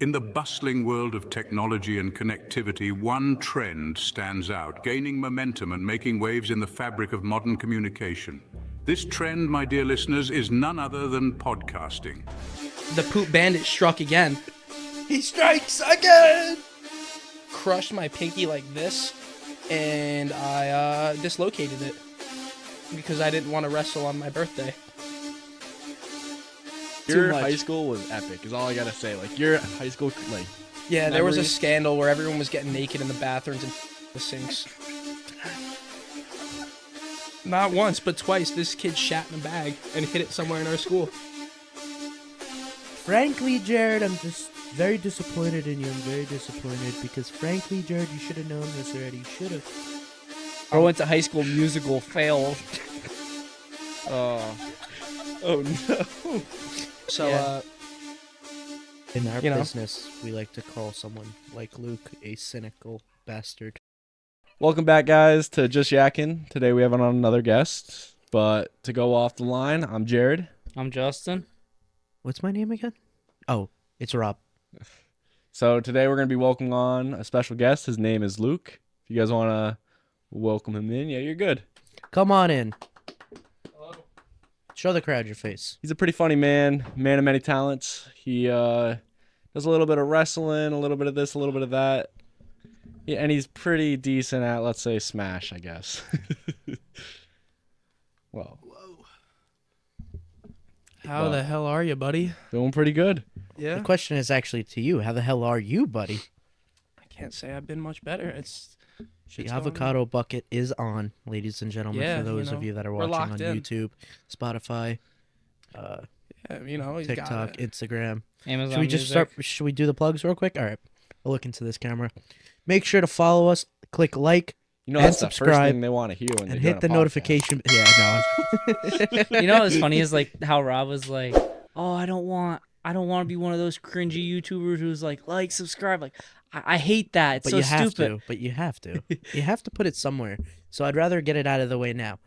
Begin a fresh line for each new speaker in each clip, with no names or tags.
In the bustling world of technology and connectivity, one trend stands out, gaining momentum and making waves in the fabric of modern communication. This trend, my dear listeners, is none other than podcasting.
The poop bandit struck again.
He strikes again!
Crushed my pinky like this, and I dislocated it because I didn't want to wrestle on my birthday.
Your high school was epic, is all I gotta say. Like, your high school, like...
Yeah, there was a
memories?
scandal where everyone was getting naked in the bathrooms and the sinks. Not once, but twice, this kid shat in a bag and hid it somewhere in our school.
Frankly, Jared, I'm just very disappointed in you. I'm very disappointed because, frankly, Jared, you should have known this already. You should have.
I went to High School Musical, failed.
Oh no.
So,
Yeah. In our
You know.
business, we like to call someone like Luke a cynical bastard.
Welcome back, guys, to Just Yakkin. Today we have on another guest, but to go off the line, I'm Jared.
I'm Justin.
What's my name again? Oh, it's Rob.
So today we're going to be welcoming on a special guest. His name is Luke. If you guys want to welcome him in, yeah, you're good.
Come on in. Show the crowd your face.
He's a pretty funny man of many talents. He does a little bit of wrestling, a little bit of this, a little bit of that. Yeah, and he's pretty decent at, let's say, Smash, I guess. Well,
how the hell are you, buddy?
doing pretty good.
Yeah?
The question is actually to you. How the hell are you, buddy?
I can't say I've been much better.
The
Shit's
avocado bucket is on, ladies and gentlemen,
Yeah,
for those
you know,
of you that are
we're
watching on
locked in.
YouTube, Spotify,
Yeah, you know, he's got
TikTok,
it.
Instagram.
Amazon
Should we just
Music.
start? Should we do the plugs real quick? All right. I'll look into this camera. Make sure to follow us, click like,
You know,
And
that's the first
subscribe,
thing they want to hear when
and
they're
hit the
doing a podcast.
notification. Yeah, no.
You know what's funny is like how Rob was like, "Oh, I don't want to be one of those cringy YouTubers who's like subscribe." Like, I hate that. It's
But
so
you have
stupid.
to. But you have to. You have to put it somewhere. So I'd rather get it out of the way now.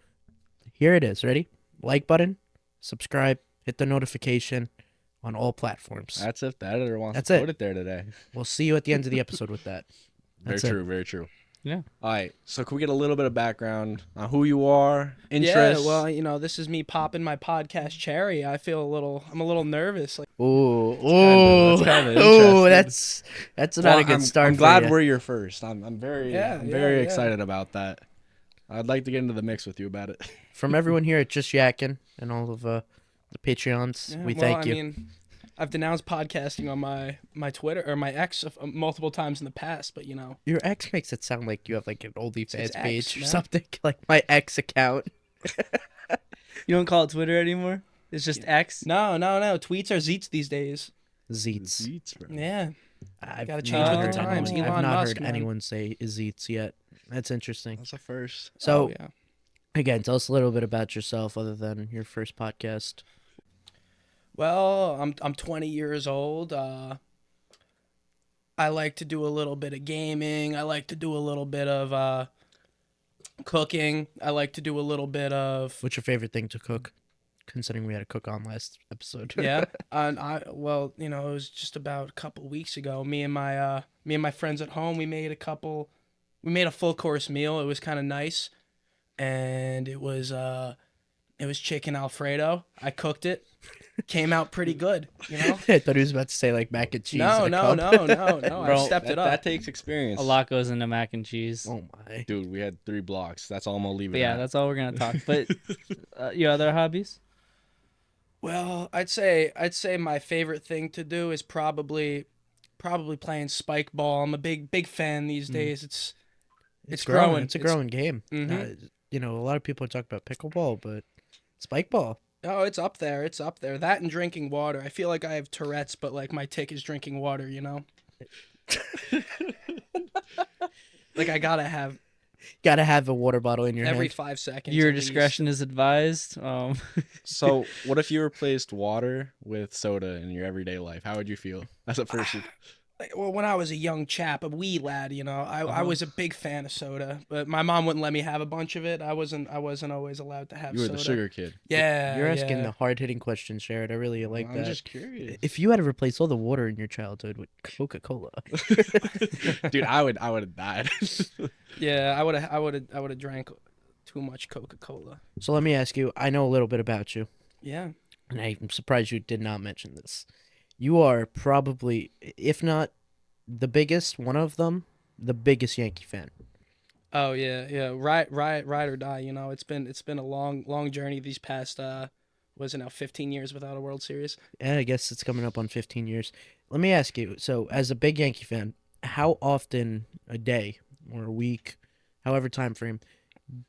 Here it is. Ready? Like button, subscribe, hit the notification on all platforms.
That's if the editor wants
That's
to
it.
put it there today.
We'll see you at the end of the episode with that.
Very
That's it.
true, very true.
Yeah.
All right, so can we get a little bit of background on who you are, interests?
Yeah, well, you know, this is me popping my podcast cherry. I'm a little nervous. Like,
Ooh,
that's kinda
ooh,
interesting.
that's
Well,
not a good start.
I'm
for
glad
ya.
we're your first. I'm very
Yeah,
very
yeah.
excited about that. I'd like to get into the mix with you about it.
From everyone here at Just Yakkin and all of the Patreons.
yeah,
We
well,
thank you.
I mean, I've denounced podcasting on my Twitter or my X multiple times in the past, but you know,
Your ex makes it sound like you have like an OnlyFans
It's
page
X,
or
man.
something. Like my ex account.
You don't call it Twitter anymore. It's just X.
no. Tweets are zeets these days.
Zeets.
Zeets, bro.
Yeah,
I've
Gotta
not
change with
the
heard
times.
anyone-
Elon
I've not
Musk,
heard
man.
anyone say Zeets yet. That's interesting.
That's a first.
So
oh, yeah.
again, tell us a little bit about yourself other than your first podcast.
Well, I'm 20 years old. I like to do a little bit of gaming. I like to do a little bit of cooking. I like to do a little bit of
What's your favorite thing to cook? Considering we had a cook on last episode.
yeah. And well, you know, it was just about a couple weeks ago. Me and my friends at home, we made a full course meal. It was kind of nice, and it was chicken Alfredo. I cooked it. Came out pretty good, you know.
I thought he was about to say like mac and cheese.
No.
in a cup.
I
Bro,
stepped it
That
up.
takes experience.
A lot goes into mac and cheese.
Oh my.
Dude, we had 3 blocks. That's all I'm gonna leave it
But yeah,
at.
that's all we're gonna talk. But your other hobbies?
Well, I'd say my favorite thing to do is probably playing spike ball. I'm a big fan these days. It's growing.
It's a growing game.
Mhm.
You know, a lot of people talk about pickleball, but spike ball.
Oh, it's up there. It's up there. That and drinking water. I feel like I have Tourette's, but like my tick is drinking water, you know? Like I gotta have
Gotta have a water bottle in your
every
hand.
5 seconds.
Your
at least.
discretion is advised.
So, what if you replaced water with soda in your everyday life? How would you feel as a person?
Well, when I was a young chap, a wee lad, I was a big fan of soda, but my mom wouldn't let me have a bunch of it. I wasn't always allowed to have
You were
soda.
the sugar kid.
Yeah,
You're asking
yeah.
the hard-hitting questions, Jared. I really like
I'm
that.
just curious.
If you had to replace all the water in your childhood with Coca-Cola,
Dude, I would have died.
Yeah, I would have drank too much Coca-Cola.
so let me ask you. I know a little bit about you,
Yeah.
and I'm surprised you did not mention this. You are probably, if not the biggest, one of them, the biggest Yankee fan.
Oh yeah, yeah. Ride or die. It's been a long journey these past was it now 15 years without a World Series.
Yeah, I guess it's coming up on 15 years. Let me ask you. So, as a big Yankee fan, how often a day or a week, however time frame,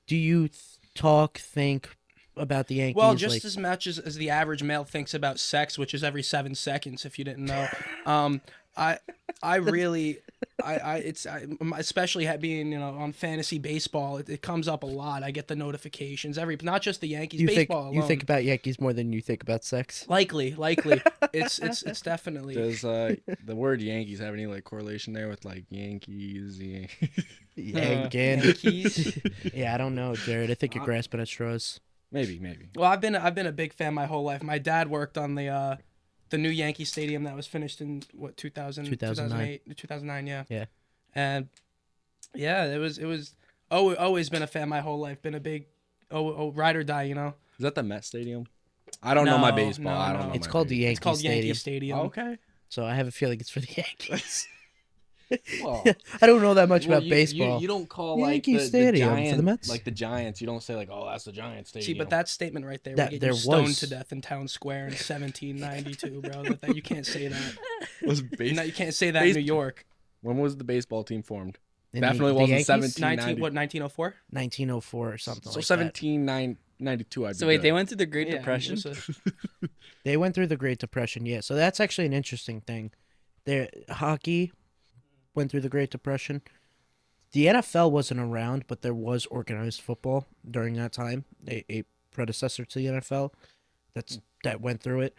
do you think about the Yankees?
Well, just
like,
as much as the average male thinks about sex, which is every 7 seconds, if you didn't know. I really, especially being on fantasy baseball, it comes up a lot. I get the notifications not just the Yankees
you think
baseball
you
alone.
think about Yankees more than you think about sex?
Likely, it's definitely.
Does the word Yankees have any like correlation there with like Yankees?
Yankin.
Yankees.
Yeah, I don't know, Jared. I think you're grasping at straws.
Maybe.
Well, I've been a big fan my whole life. My dad worked on the new Yankee Stadium that was finished in 2008, 2009, yeah.
Yeah.
And yeah, it was always been a fan my whole life. Been a big ride or die,
Is that the Met Stadium? I don't know my
No,
baseball.
no,
I don't
no.
know.
It's
my
called the
baseball.
Yankee
It's called
Stadium.
Yankee Stadium.
Okay.
So I have a feeling it's for the Yankees.
Well,
I don't know that much
well,
about baseball.
You don't call
Yankee
like
Stadium for
the
the
Giant,
Mets?
like the Giants. You don't say like, oh, that's the Giant Stadium.
See, but that statement right there
That-
would get
there
you stoned
was-
to death in Town Square in 1792, bro. That you can't say that.
was
No, you can't say that in New York.
When was the baseball team formed?
In
Definitely
the
wasn't
Yankees?
1790.
1904?
1904 or something
So
like that.
1792.
So wait, they went through the Great
Yeah,
Depression.
They went through the Great Depression, yeah. So that's actually an interesting thing. Hockey went through the Great Depression. The NFL wasn't around, but there was organized football during that time, a predecessor to the NFL that went through it.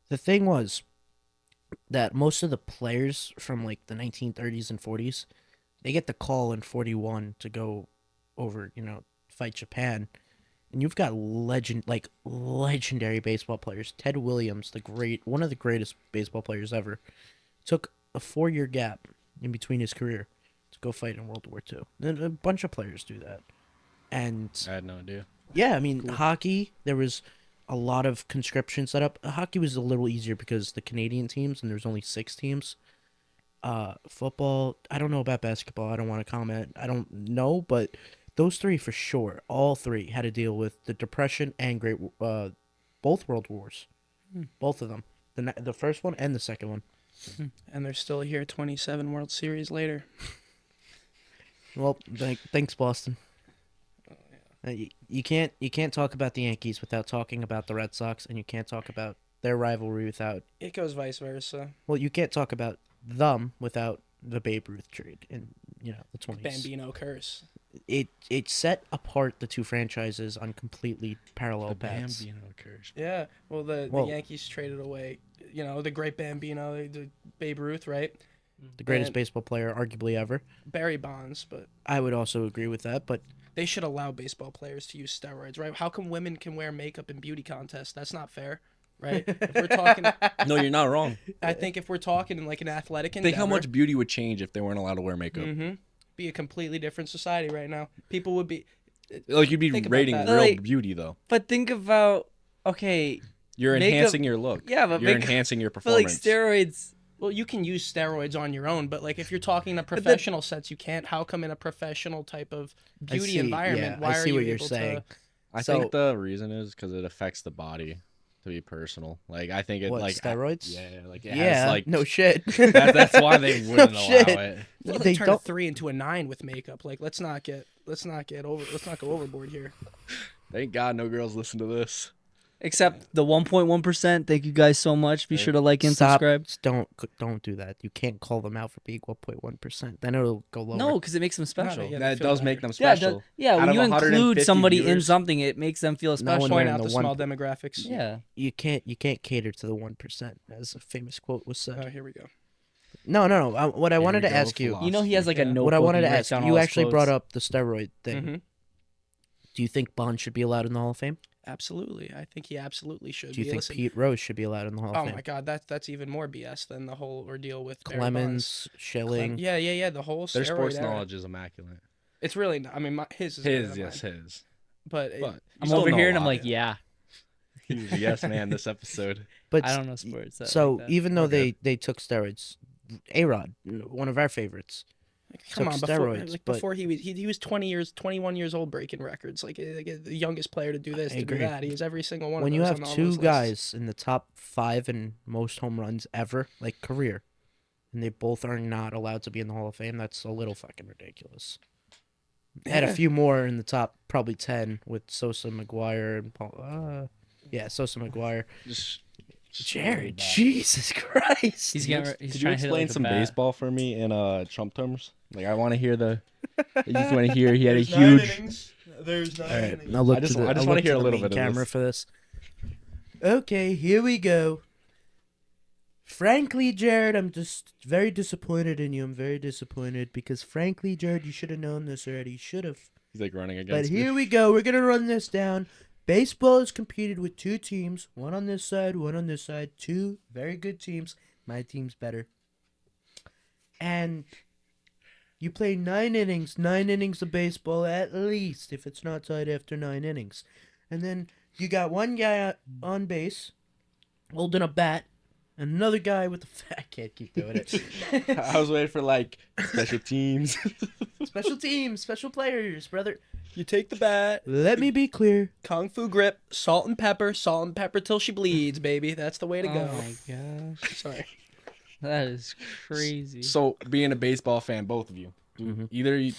The thing was that most of the players from like the 1930s and 40s, they get the call in 41 to go over, fight Japan. And you've got legendary baseball players. Ted Williams, one of the greatest baseball players ever, took a 4-year gap in between his career to go fight in World War II. And a bunch of players do that. And
I had no idea.
yeah, I mean, hockey, there was a lot of conscription set up. Hockey was a little easier because the Canadian teams, and there's only 6 teams. Football, I don't know about basketball. I don't want to comment. I don't know, but those 3 for sure, all 3 had to deal with the Depression and both World Wars. Both of them. The first one and the second one.
And they're still here 27 World Series later.
Well, thanks, Boston. You can't talk about the Yankees without talking about the Red Sox, and you can't talk about their rivalry without.
It goes vice versa.
Well, you can't talk about them without the Babe Ruth trade in the 20s.
Bambino curse.
It set apart the two franchises on completely parallel
The
paths.
Bambino curse.
Yeah. Well, the
Well-
Yankees traded away, the great Bambino, the Babe Ruth, right?
The greatest
And-
baseball player, arguably ever.
Barry Bonds, but
I would also agree with that, but
they should allow baseball players to use steroids, right? How come women can wear makeup in beauty contests? That's not fair, right? If we're talking,
No, you're not wrong.
I think if we're talking in like an athletic
Think how
endeavor,
much beauty would change if they weren't allowed to wear makeup.
be a completely different society right now. People would be.
Like you'd be
Think about
rating
that.
real
Like-
beauty though.
But think about okay,
You're
makeup-
enhancing your look.
Yeah, but
you're
makeup-
enhancing your
but like
performance.
steroids.
Well, you can use steroids on your own, but like if you're talking in a professional sense, you can't. How come in a professional type of
I
beauty
see,
environment?
yeah,
Why
I
are
see
you
what you're
able
saying.
to?
I
So-
think the reason is because it affects the body to be personal. Like I think it
What,
like
steroids?
Yeah, like it
yeah,
has like
no shit.
that's why they wouldn't allow
shit.
it.
Well,
They
turn
don't-
a 3 into a 9 with makeup. Like let's not go overboard here.
Thank God no girls listen to this.
Except the 1.1%. Thank you guys so much. Be sure to like and
Stop.
subscribe.
Don't do that. You can't call them out for being 1.1%. Then it'll go lower.
No, because it makes them special.
yeah. they
That
feel
does
better.
make them
Yeah,
special.
when
Out
you
of
include
150
somebody in
viewers-
something, it makes them feel
No
special.
one
Point
in
out
the
the
one-
small demographics.
Yeah.
You can't cater to the 1%, as a famous quote was said.
Here we go.
No. What I
Here
wanted
we
to
go,
ask you,
You know he has like a
Yeah.
notebook.
what I wanted
and
to
he writes
ask
down
you,
all his
actually
quotes.
brought up the steroid thing.
Mm-hmm.
Do you think Bond should be allowed in the Hall of Fame?
Absolutely, I think he absolutely should.
Do you
be.
think
Listen,
Pete Rose should be allowed in the Hall of
oh
Fame?
my God, that's even more BS than the whole ordeal with Barry Bonds.
Clemens, Schilling.
Yeah. The whole
Their
steroid
sports
era.
knowledge is immaculate.
It's really not. I mean, his is better
His,
than
yes,
mine.
his.
But,
But you
I'm
still
over
know
here
a
and I'm
lot.
like, yeah,
He's a yes man this episode.
But
I don't know sports.
so
like that.
even though
Okay.
they took steroids, A-Rod, one of our favorites.
Come
took
on,
steroids, but-
before he was 21 years old breaking records, like the youngest player to do this,
I
to
agree.
do that. He was every single one.
When
of
you
those
have
on all
two
those lists.
guys in the top 5 in most home runs ever, like career, and they both are not allowed to be in the Hall of Fame, that's a little fucking ridiculous. Had a
Yeah.
few more in the top, probably 10 with Sosa, McGuire, and Paul. Sosa, McGuire.
Just
Jared, Jesus Christ!
he's
Could you
getting. He's
Could you
trying to hit it
explain
like a
some
bat.
baseball for me in Trump terms? Like I want to hear the. I just want to hear he had a huge.
There's
All right.
I'll look
I just
to the,
I just
I'll
want
look
to hear a
the
little
main
bit of
camera
this.
for this. Okay, here we go. Frankly, Jared, I'm just very disappointed in you. I'm very disappointed because, frankly, Jared, you should have known this already. You should have.
He's like running
But
against me.
here we go. We're gonna run this down. Baseball is competed with 2 teams, one on this side, one on this side. 2 very good teams. My team's better. And you play 9 innings of baseball at least, if it's not tied after 9 innings. And then you got one guy on base holding a bat, and another guy with the I can't keep doing it.
I was waiting for like special teams.
Special teams, special players, brother.
You take the bat,
Let me be clear.
kung fu grip, salt and pepper till she bleeds, baby. That's the way to go.
Oh my gosh,
Sorry.
that is crazy.
So being a baseball fan, both of you.
Mhm.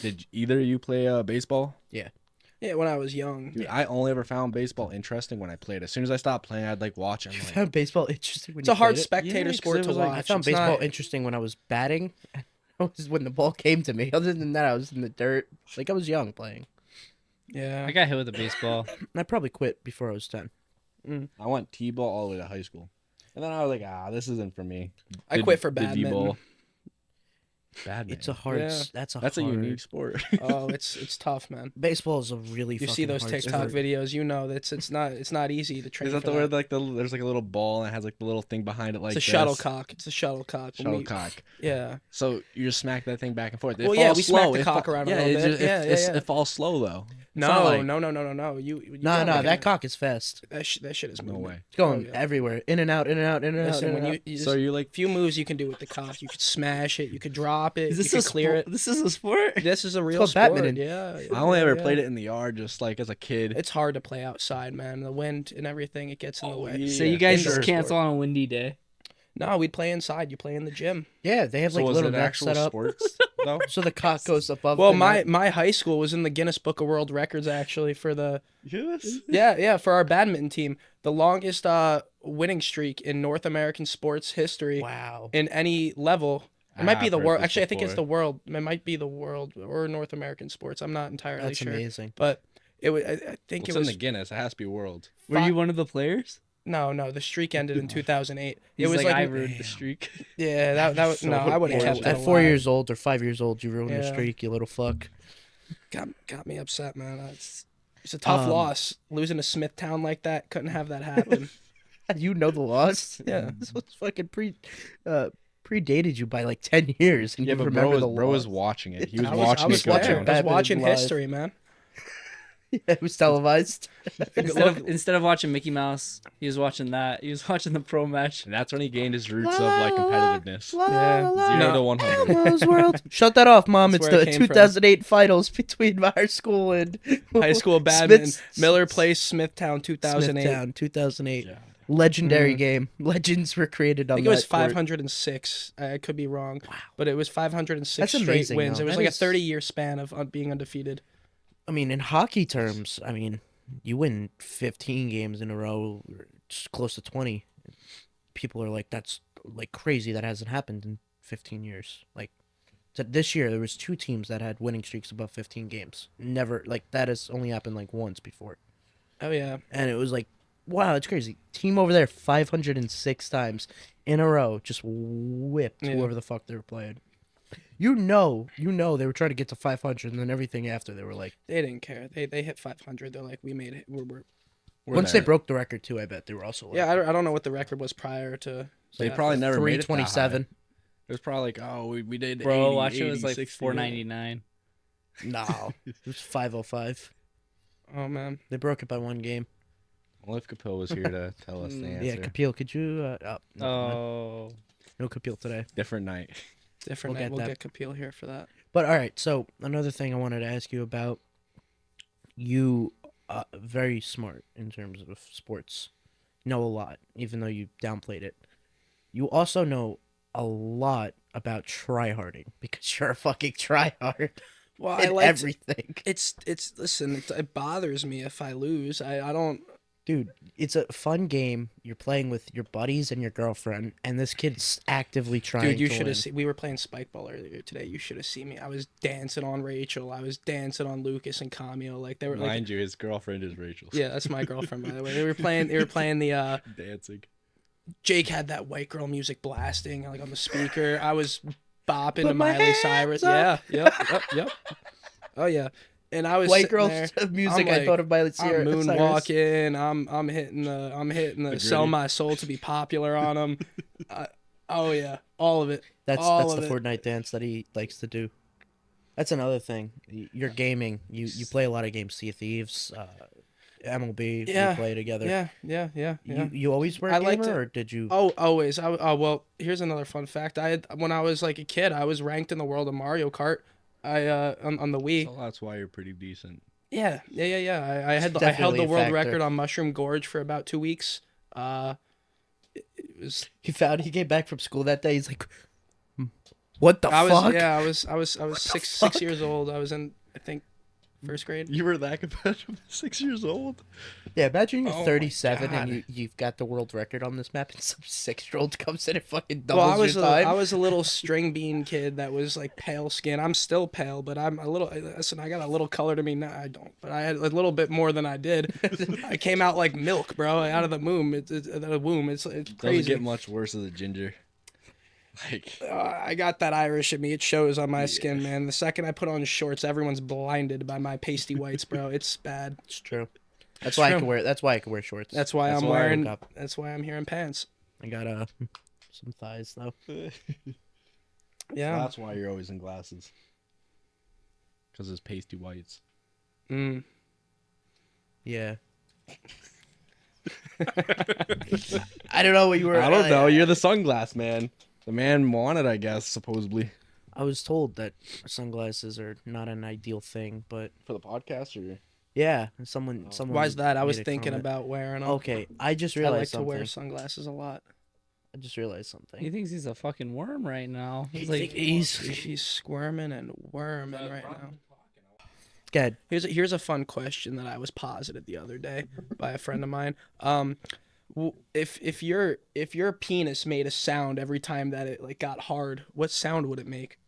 Did either of you play baseball?
Yeah, when I was young.
Dude, I only ever found baseball interesting when I played. As soon as I stopped playing, I'd like watch it.
I
I'm like,
found baseball interesting when
It's
you
a hard
played it.
spectator
Yeah, 'cause
sport
it
to
was
watch.
like-
I found
It's
baseball
not-
interesting when I was batting. It was when the ball came to me. Other than that, I was in the dirt. Like I was young playing.
Yeah.
I got hit with a baseball.
I probably quit before I was 10.
I went t-ball all the way to high school, and then I was like, this isn't for me.
I quit for
The
badminton.
D-ball. Badminton.
It's a hard.
Yeah.
That's a
That's a
hard,
unique sport.
Oh, it's tough, man.
Baseball is a really.
You see
fucking
those
hard
TikTok
sport.
videos, you know that's it's not easy to train.
Is that
for
the word like there's like a little ball and it has like the little thing behind it like
It's a
this?
shuttlecock. It's a shuttlecock. When we-
Shuttlecock.
Yeah.
So you just smack that thing back and forth. It
Well, yeah,
falls
we
slow.
smack the
It
cock
fa-
around a
yeah,
little
it
bit.
just-
Yeah, yeah.
It falls slow though. It's
No,
not like-
no. You
No,
got,
no,
like,
that cock is fast.
that shit is
No
moving.
way.
It's going
Oh, yeah.
everywhere, in and out, in and out, in and out.
Listen,
in
when
and
you,
out.
you
So you're like
few moves you can do with the cock. You could smash it. You could drop it.
Is
you
this
could
a
clear it.
This is a sport.
This is a real
called
sport.
badminton.
Yeah.
I only ever
yeah.
played it in the yard, just like as a kid.
It's hard to play outside, man. The wind and everything, it gets in the way.
So
Yeah,
you guys
indoor
just cancel
sport.
on a windy day.
No, we'd play inside. You play in the gym.
Yeah, they have
So
like
was
little
it
nets
actual
set up,
sports though?
so the cock goes above.
Well,
the net.
my high school was in the Guinness Book of World Records actually for the
Yes.
yeah for our badminton team, the longest winning streak in North American sports history
Wow.
in any level. It might be
I've
the
heard
world.
this
Actually, I think it's
before.
the world. It might be the world or North American sports. I'm not entirely
That's
sure.
amazing.
But it was. I think
It's
it
in
was.
the Guinness. It has to be world.
Were you one of the players?
No, the streak ended in 2008.
He's
it was
like, I
like
ruined the streak.
yeah, that was
So
no, I would have
horrible.
kept it
At 4
alive.
years old or 5 years old, you ruined your
Yeah.
streak, you little fuck.
Got me upset, man. It's a tough loss. Losing to Smithtown like that, couldn't have that happen.
You know the loss.
Yeah.
This was fucking predated you by like 10 years, and
Yeah,
you
but
remember the
bro
loss.
was watching it. He was
I
watching
was
it go
watching,
down.
I was
Badminton
watching
live.
history, man.
It was televised.
Instead of watching Mickey Mouse, he was watching that. He was watching the pro match.
And that's when he gained his roots of like competitiveness.
Yeah.
0 to 100.
Elmo's World. Shut that off, Mom.
That's
It's
where
the
it came from.
2008 finals between our school and
High school badminton.
Smith's-
Miller Place, Smithtown, 2008.
Smithtown, 2008.
Yeah.
Legendary
Mhm.
game. Legends were created
I
on
think it was
that court.
506. I could be wrong, but it was 506
That's
straight
amazing,
wins.
though.
It was
That
like
is-
a 30-year span of being undefeated.
I mean, in hockey terms, I mean, you win 15 games in a row, or just close to 20. People are like, that's like crazy. That hasn't happened in 15 years. Like, this year, there was 2 teams that had winning streaks above 15 games. Never, like, that has only happened like once before.
Oh yeah,
And it was like wow, it's crazy. Team over there 506 times in a row, just whipped
Yeah.
whoever the fuck they were playing. You know, they were trying to get to 500, and then everything after they were like,
They didn't care. They hit 500. They're like, we made it. We're
once they broke the record too, I bet they were also like,
yeah. I don't know what the record was prior to.
They
that,
probably
but-
never made it that high.
327.
It was probably like, oh, we did.
Bro,
80,
watch it
80,
was like
60,
$4.99.
No, it was 505.
Oh man.
They broke it by one game.
Well, if Kapil was here to tell us the answer.
Yeah, Kapil, could you? No,
Oh,
no Kapil today.
Different night.
Different.
We'll
We'll,
get
get,
that.
Kapil here for that.
But all right, so another thing I wanted to ask you about. You very smart in terms of sports. Know a lot, even though you downplayed it. You also know a lot about tryharding because you're a fucking tryhard
Well,
in
I like
everything.
It's listen. It bothers me if I lose. I don't.
Dude, it's a fun game. You're playing with your buddies and your girlfriend, and this kid's actively trying
Dude, you
to
should
win.
have seen. We were playing spike ball earlier today. You should have seen me. I was dancing on Rachel. I was dancing on Lucas and Camille. Like they were like.
Mind you, his girlfriend is Rachel.
Yeah, that's my girlfriend, by the way. They were playing the
Dancing.
Jake had that white girl music blasting like on the speaker. I was bopping
Put
to
my
Miley
hands
Cyrus.
up.
Yeah, yep. Oh yeah. And I was
White
sitting
girl
there,
music.
I'm
I thought of Miley
I'm
Cyrus.
moonwalking. I'm hitting the sell
gritty.
my soul to be popular on them. Oh yeah, all of it.
That's
all
the
of it.
Fortnite dance that he likes to do. That's another thing. You're gaming. You play a lot of games. Sea of Thieves, MLB.
Yeah.
We play together.
Yeah.
You always were a
I
gamer,
liked it.
or did you?
Oh, always. Well, here's another fun fact. When I was like a kid, I was ranked in the world of Mario Kart. On the Wii.
So that's why you're pretty decent.
Yeah. I held
Definitely
the
a
world
factor.
record on Mushroom Gorge for about 2 weeks. It was.
He came back from school that day. He's like, "What the
I was
fuck?"
yeah. I was 6 years old. I was in I think first grade.
You were that competitive at 6 years old?
Yeah, imagine you're
Oh my
37
God.
and you've got the world record on this map, and some 6-year-old comes in and fucking
Well,
doubles your time.
I was a little string bean kid that was like pale skin. I'm still pale, but I'm a little. Listen, I got a little color to me now. I don't, but I had a little bit more than I did. I came out like milk, bro, out of the womb. It's
Doesn't
crazy.
get much worse as a ginger. Like,
I got that Irish in me. It shows on my skin, man. The second I put on shorts, everyone's blinded by my pasty whites, bro. It's bad.
It's true. That's why I
true.
can wear. That's why I can wear shorts.
That's why
That's
I'm
why I
wearing.
hook up.
That's why I'm here in pants.
I got some thighs though.
Yeah.
that's why you're always in glasses. Because it's pasty whites.
Mm.
Yeah. I don't know what you were.
I don't know. You're the sunglass man. The man wanted, I guess, supposedly.
I was told that sunglasses are not an ideal thing, but
For the podcast, or?
yeah, someone.
Why's that? I was
made a
thinking
comment.
about wearing them.
Okay, I just
I
realized
like to
something.
wear sunglasses a lot.
I just realized something.
he thinks he's a fucking worm right now. He's
Think
like,
He's squirming and worming right now.
Good.
Here's a fun question that I was posited the other day by a friend of mine. If your penis made a sound every time that it like got hard, what sound would it make?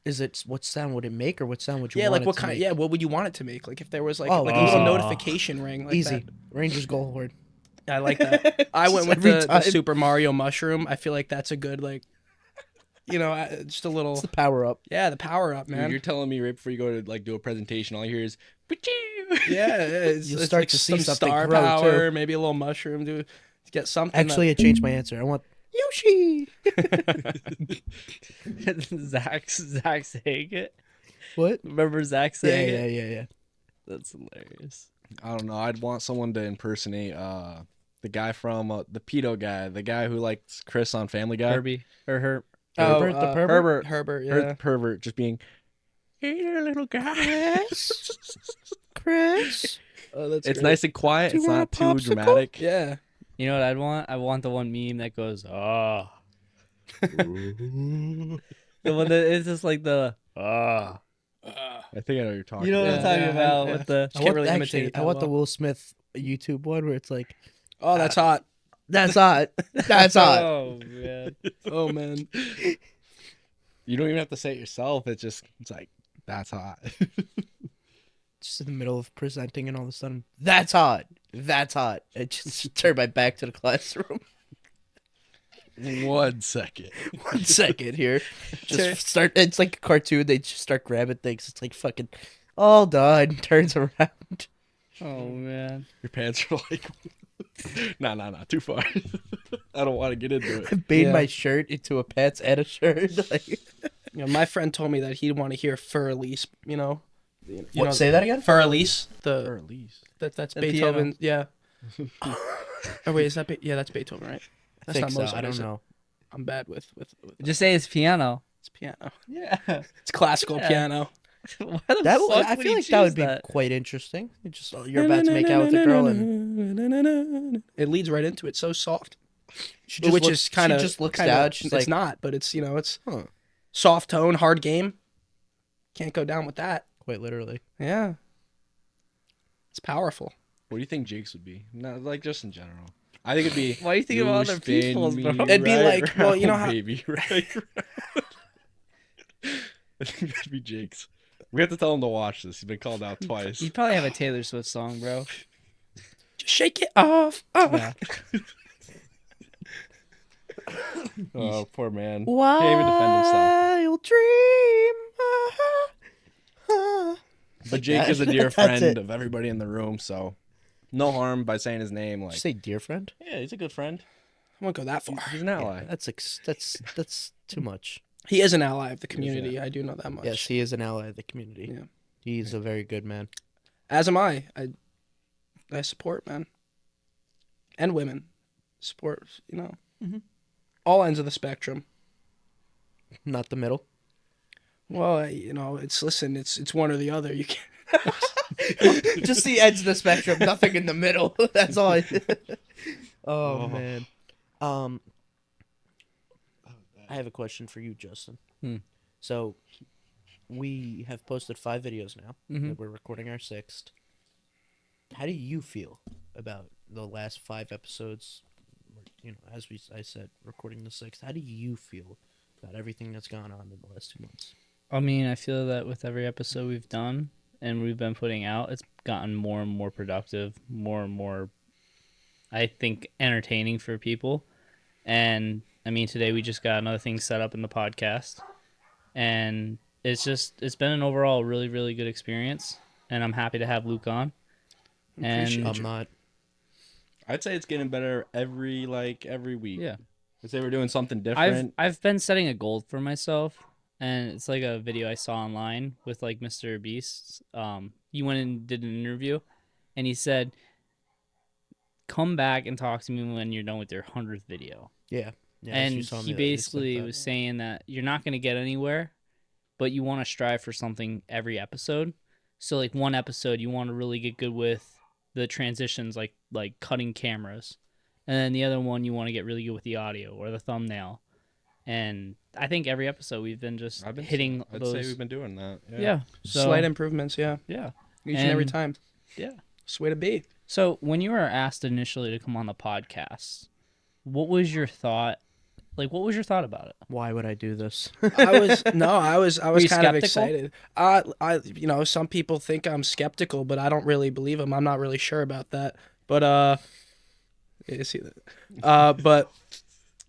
Is it what sound would it make, or what sound would you?
Yeah,
want
like
it
what
to
kind?
make?
Yeah, what would you want it to make? Like if there was like
Oh,
a
easy.
little notification ring. Like
Easy.
That.
Rangers goal horde.
I like that. I went with
Every
the
time.
Super Mario mushroom. I feel like that's a good like, just a little.
It's the power up.
Yeah, the power up,
Dude,
man.
you're telling me right before you go to like do a presentation, all you hear is
Yeah, it's,
You'll
it's
start
like
to see
some
something
star
grow,
power,
too.
maybe a little mushroom to get something.
Actually, I changed my answer. I want Yoshi.
Zach saying it.
What?
Remember Zach
Yeah,
saying it?
yeah.
That's hilarious.
I don't know. I'd want someone to impersonate the guy from the pedo guy, the guy who likes Chris on Family Guy.
Herbie or her.
Herbert the pervert?
Herbert.
Herbert, yeah.
Herbert the pervert, just being, hey there, little guy.
Chris.
Oh, that's
It's
great.
nice and quiet.
Do
It's
you want
not
a
too
popsicle?
dramatic.
Yeah.
You know what I'd want? I want the one meme that goes, ah. The one that is just like the ah.
I think I know what you're talking
You know what
about.
I'm talking
Yeah,
about
yeah.
with the.
Can't really imitate it
I
that
want the
well.
Will Smith YouTube one where it's like,
Oh, that's hot.
that's hot. That's hot.
Oh man.
Oh man.
You don't even have to say it yourself. It's like, that's hot.
just in the middle of presenting, and all of a sudden, that's hot. That's hot. I just turned my back to the classroom.
1 second.
1 second here. Just start. It's like a cartoon. They just start grabbing things. It's like fucking all done. Turns around.
Oh man.
Your pants are like, nah, too far. I don't want to get into it.
I made
Yeah.
my shirt into a pants and a shirt. Like,
You know, my friend told me that he'd want to hear Fur Elise. You know,
what? Say that again.
Fur Elise.
Or at least.
That's
The
Beethoven. Yeah. Oh wait, is that that's Beethoven, right?
I
That's
think
not
so.
Mozart,
I don't
is it?
know.
I'm bad with
Just say it's piano.
it's piano.
Yeah.
It's classical
Yeah.
piano.
Why the
That
fuck
I
would
feel
he
like that would
choose
be
that?
quite interesting. Just you're about to make out with a girl, and
it leads right into it. So soft,
she
which
looks,
is kind of
she just looks down. She's
It's
like,
not, but it's it's
huh.
soft tone, hard game. Can't go down with that.
Quite literally.
Yeah, it's powerful.
What do you think Jake's would be? Not like just in general. I think it'd be.
Why are you thinking about
"You
other
spin
people's,
me
bro?"
It'd be
right
like, well, you know
round,
how-
baby, right round." I think that'd be Jake's. We have to tell him to watch this. He's been called out twice.
You probably have a Taylor Swift song, bro.
Just shake it off.
Yeah.
Oh, poor man.
Wild
Can't even defend himself.
dream.
But Jake is a
that.
dear
That's
friend
it.
of everybody in the room, so no harm by saying his name.
Did
Like,
you say dear friend?
yeah, he's a good friend.
I won't go that far.
He's an ally.
That's too much.
He is an ally of the
is,
community.
yeah.
I do know that much.
Yes, he is an ally of the community.
Yeah.
He's a very good man.
As am I. I support men and women. Support, all ends of the spectrum.
Not the middle.
Well, it's one or the other. You can't.
Just the ends of the spectrum. Nothing in the middle. That's all. Oh man. I have a question for you, Justin. So, we have posted 5 videos now. And we're recording our 6th. How do you feel about the last 5 episodes? As I said, recording the 6th. How do you feel about everything that's gone on in the last 2 months?
I mean, I feel that with every episode we've done and we've been putting out, it's gotten more and more productive, more and more, I think, entertaining for people. And I mean, today we just got another thing set up in the podcast, and it's been an overall really, really good experience. And I'm happy to have Luke on. And
I'm not.
I'd say it's getting better every week.
yeah,
I'd say we're doing something different.
I've been setting a goal for myself, and it's like a video I saw online with like Mr. Beast. He went and did an interview, and he said, "Come back and talk to me when you're done with your 100th video."
Yeah.
And he basically was saying that you're not going to get anywhere, but you want to strive for something every episode. So like one episode, you want to really get good with the transitions, like cutting cameras, and then the other one you want to get really good with the audio or the thumbnail. And I think every episode we've been just hitting
I'd
those.
say we've been doing that.
Yeah. So,
Slight improvements, yeah.
yeah.
Each and every
And-
time.
Yeah.
It's the way to be.
So when you were asked initially to come on the podcast, what was your thought? Like, what was your thought about it?
Why would I do this?
I was
you
kind of
skeptical?
excited. Some people think I'm skeptical, but I don't really believe them. I'm not really sure about that. But you see that. But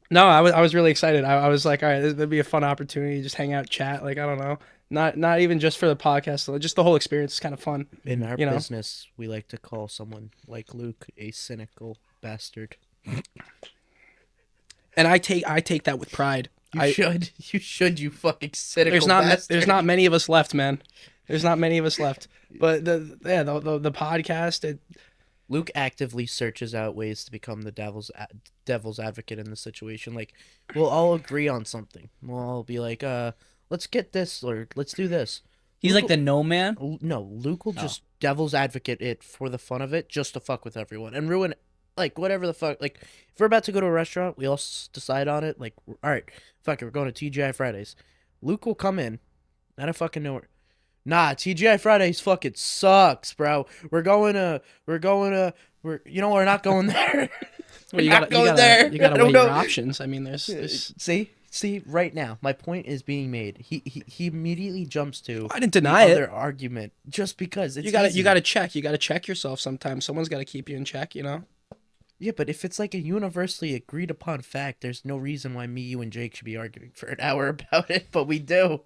no, I was really excited. I was like, all right, this would be a fun opportunity to just hang out, chat. Like, I don't know, not even just for the podcast, just the whole experience is kind of fun.
In our
You know?
business, we like to call someone like Luke a cynical bastard.
And I take that with pride.
You should, you fucking cynical bastard.
There's not many of us left, man. There's not many of us left. But the podcast,
Luke actively searches out ways to become the devil's advocate in the situation. Like, we'll all agree on something. We'll all be like, let's get this, or let's do this.
He's
Luke
like the no man.
No, Luke will just devil's advocate it for the fun of it, just to fuck with everyone and ruin, like, whatever the fuck. Like, if we're about to go to a restaurant, we all decide on it. Like, all right, fuck it, we're going to TGI Fridays. Luke will come in, out of fucking nowhere. Nah, TGI Fridays fucking sucks, bro. We're not going there.
well, you
not
gotta
going there.
you gotta
I don't
weigh your
know.
options. I mean, there's
See, See, right now, my point is being made. He immediately jumps to
I didn't deny
the
it.
other argument just because it's
You gotta
easy.
check. You gotta check yourself sometimes. Someone's gotta keep you in check, you know?
Yeah, but if it's like a universally agreed upon fact, there's no reason why me, you, and Jake should be arguing for an hour about it, but we do.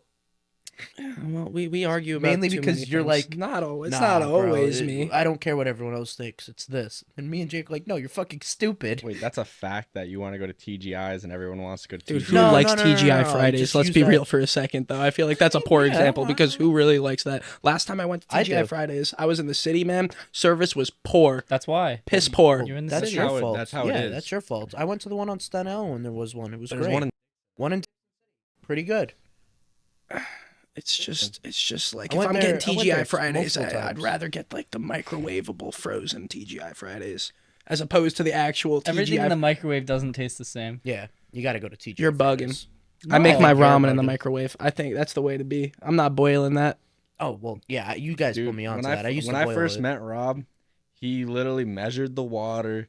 Well, we argue about
Mainly
too
because
many
you're
things.
like,
not always. It's
Nah,
not
bro,
always me.
I don't care what everyone else thinks. It's this. And me and Jake are like, no, you're fucking stupid.
Wait, that's a fact that you want to go to TGI's and everyone wants to go to
Dude,
TGI's.
who
No,
likes
no, no, no,
TGI
no,
Fridays?
just
Let's
use
be
that-
real for a second, though. I feel like that's a poor
Yeah,
example
well,
because who really likes that? Last time I went to
I
TGI
do.
Fridays, I was in the city, man. Service was poor,
That's why.
piss poor.
You're in the
That's
city.
your
how it-
fault.
that's how it
yeah,
is.
that's your fault. I went to the one on Stenell when there was one. It was
There's
great.
one in-
One in pretty good.
It's just like
I
if
went
I'm
there-
getting
I went there
TGI Fridays,
multiple
I'd
times.
rather get like the microwavable frozen TGI Fridays as opposed to the actual
Everything in
TGI.
the microwave doesn't taste the same.
Yeah, you got to go to TGI.
You're bugging.
Fridays.
I make
No.
my
You're
ramen in the
bugging.
microwave. I think that's the way to be. I'm not boiling that.
Oh well, yeah. You guys
Dude,
put me onto
when
that. I used
when
to
I
boil
first
it.
met Rob, he literally measured the water.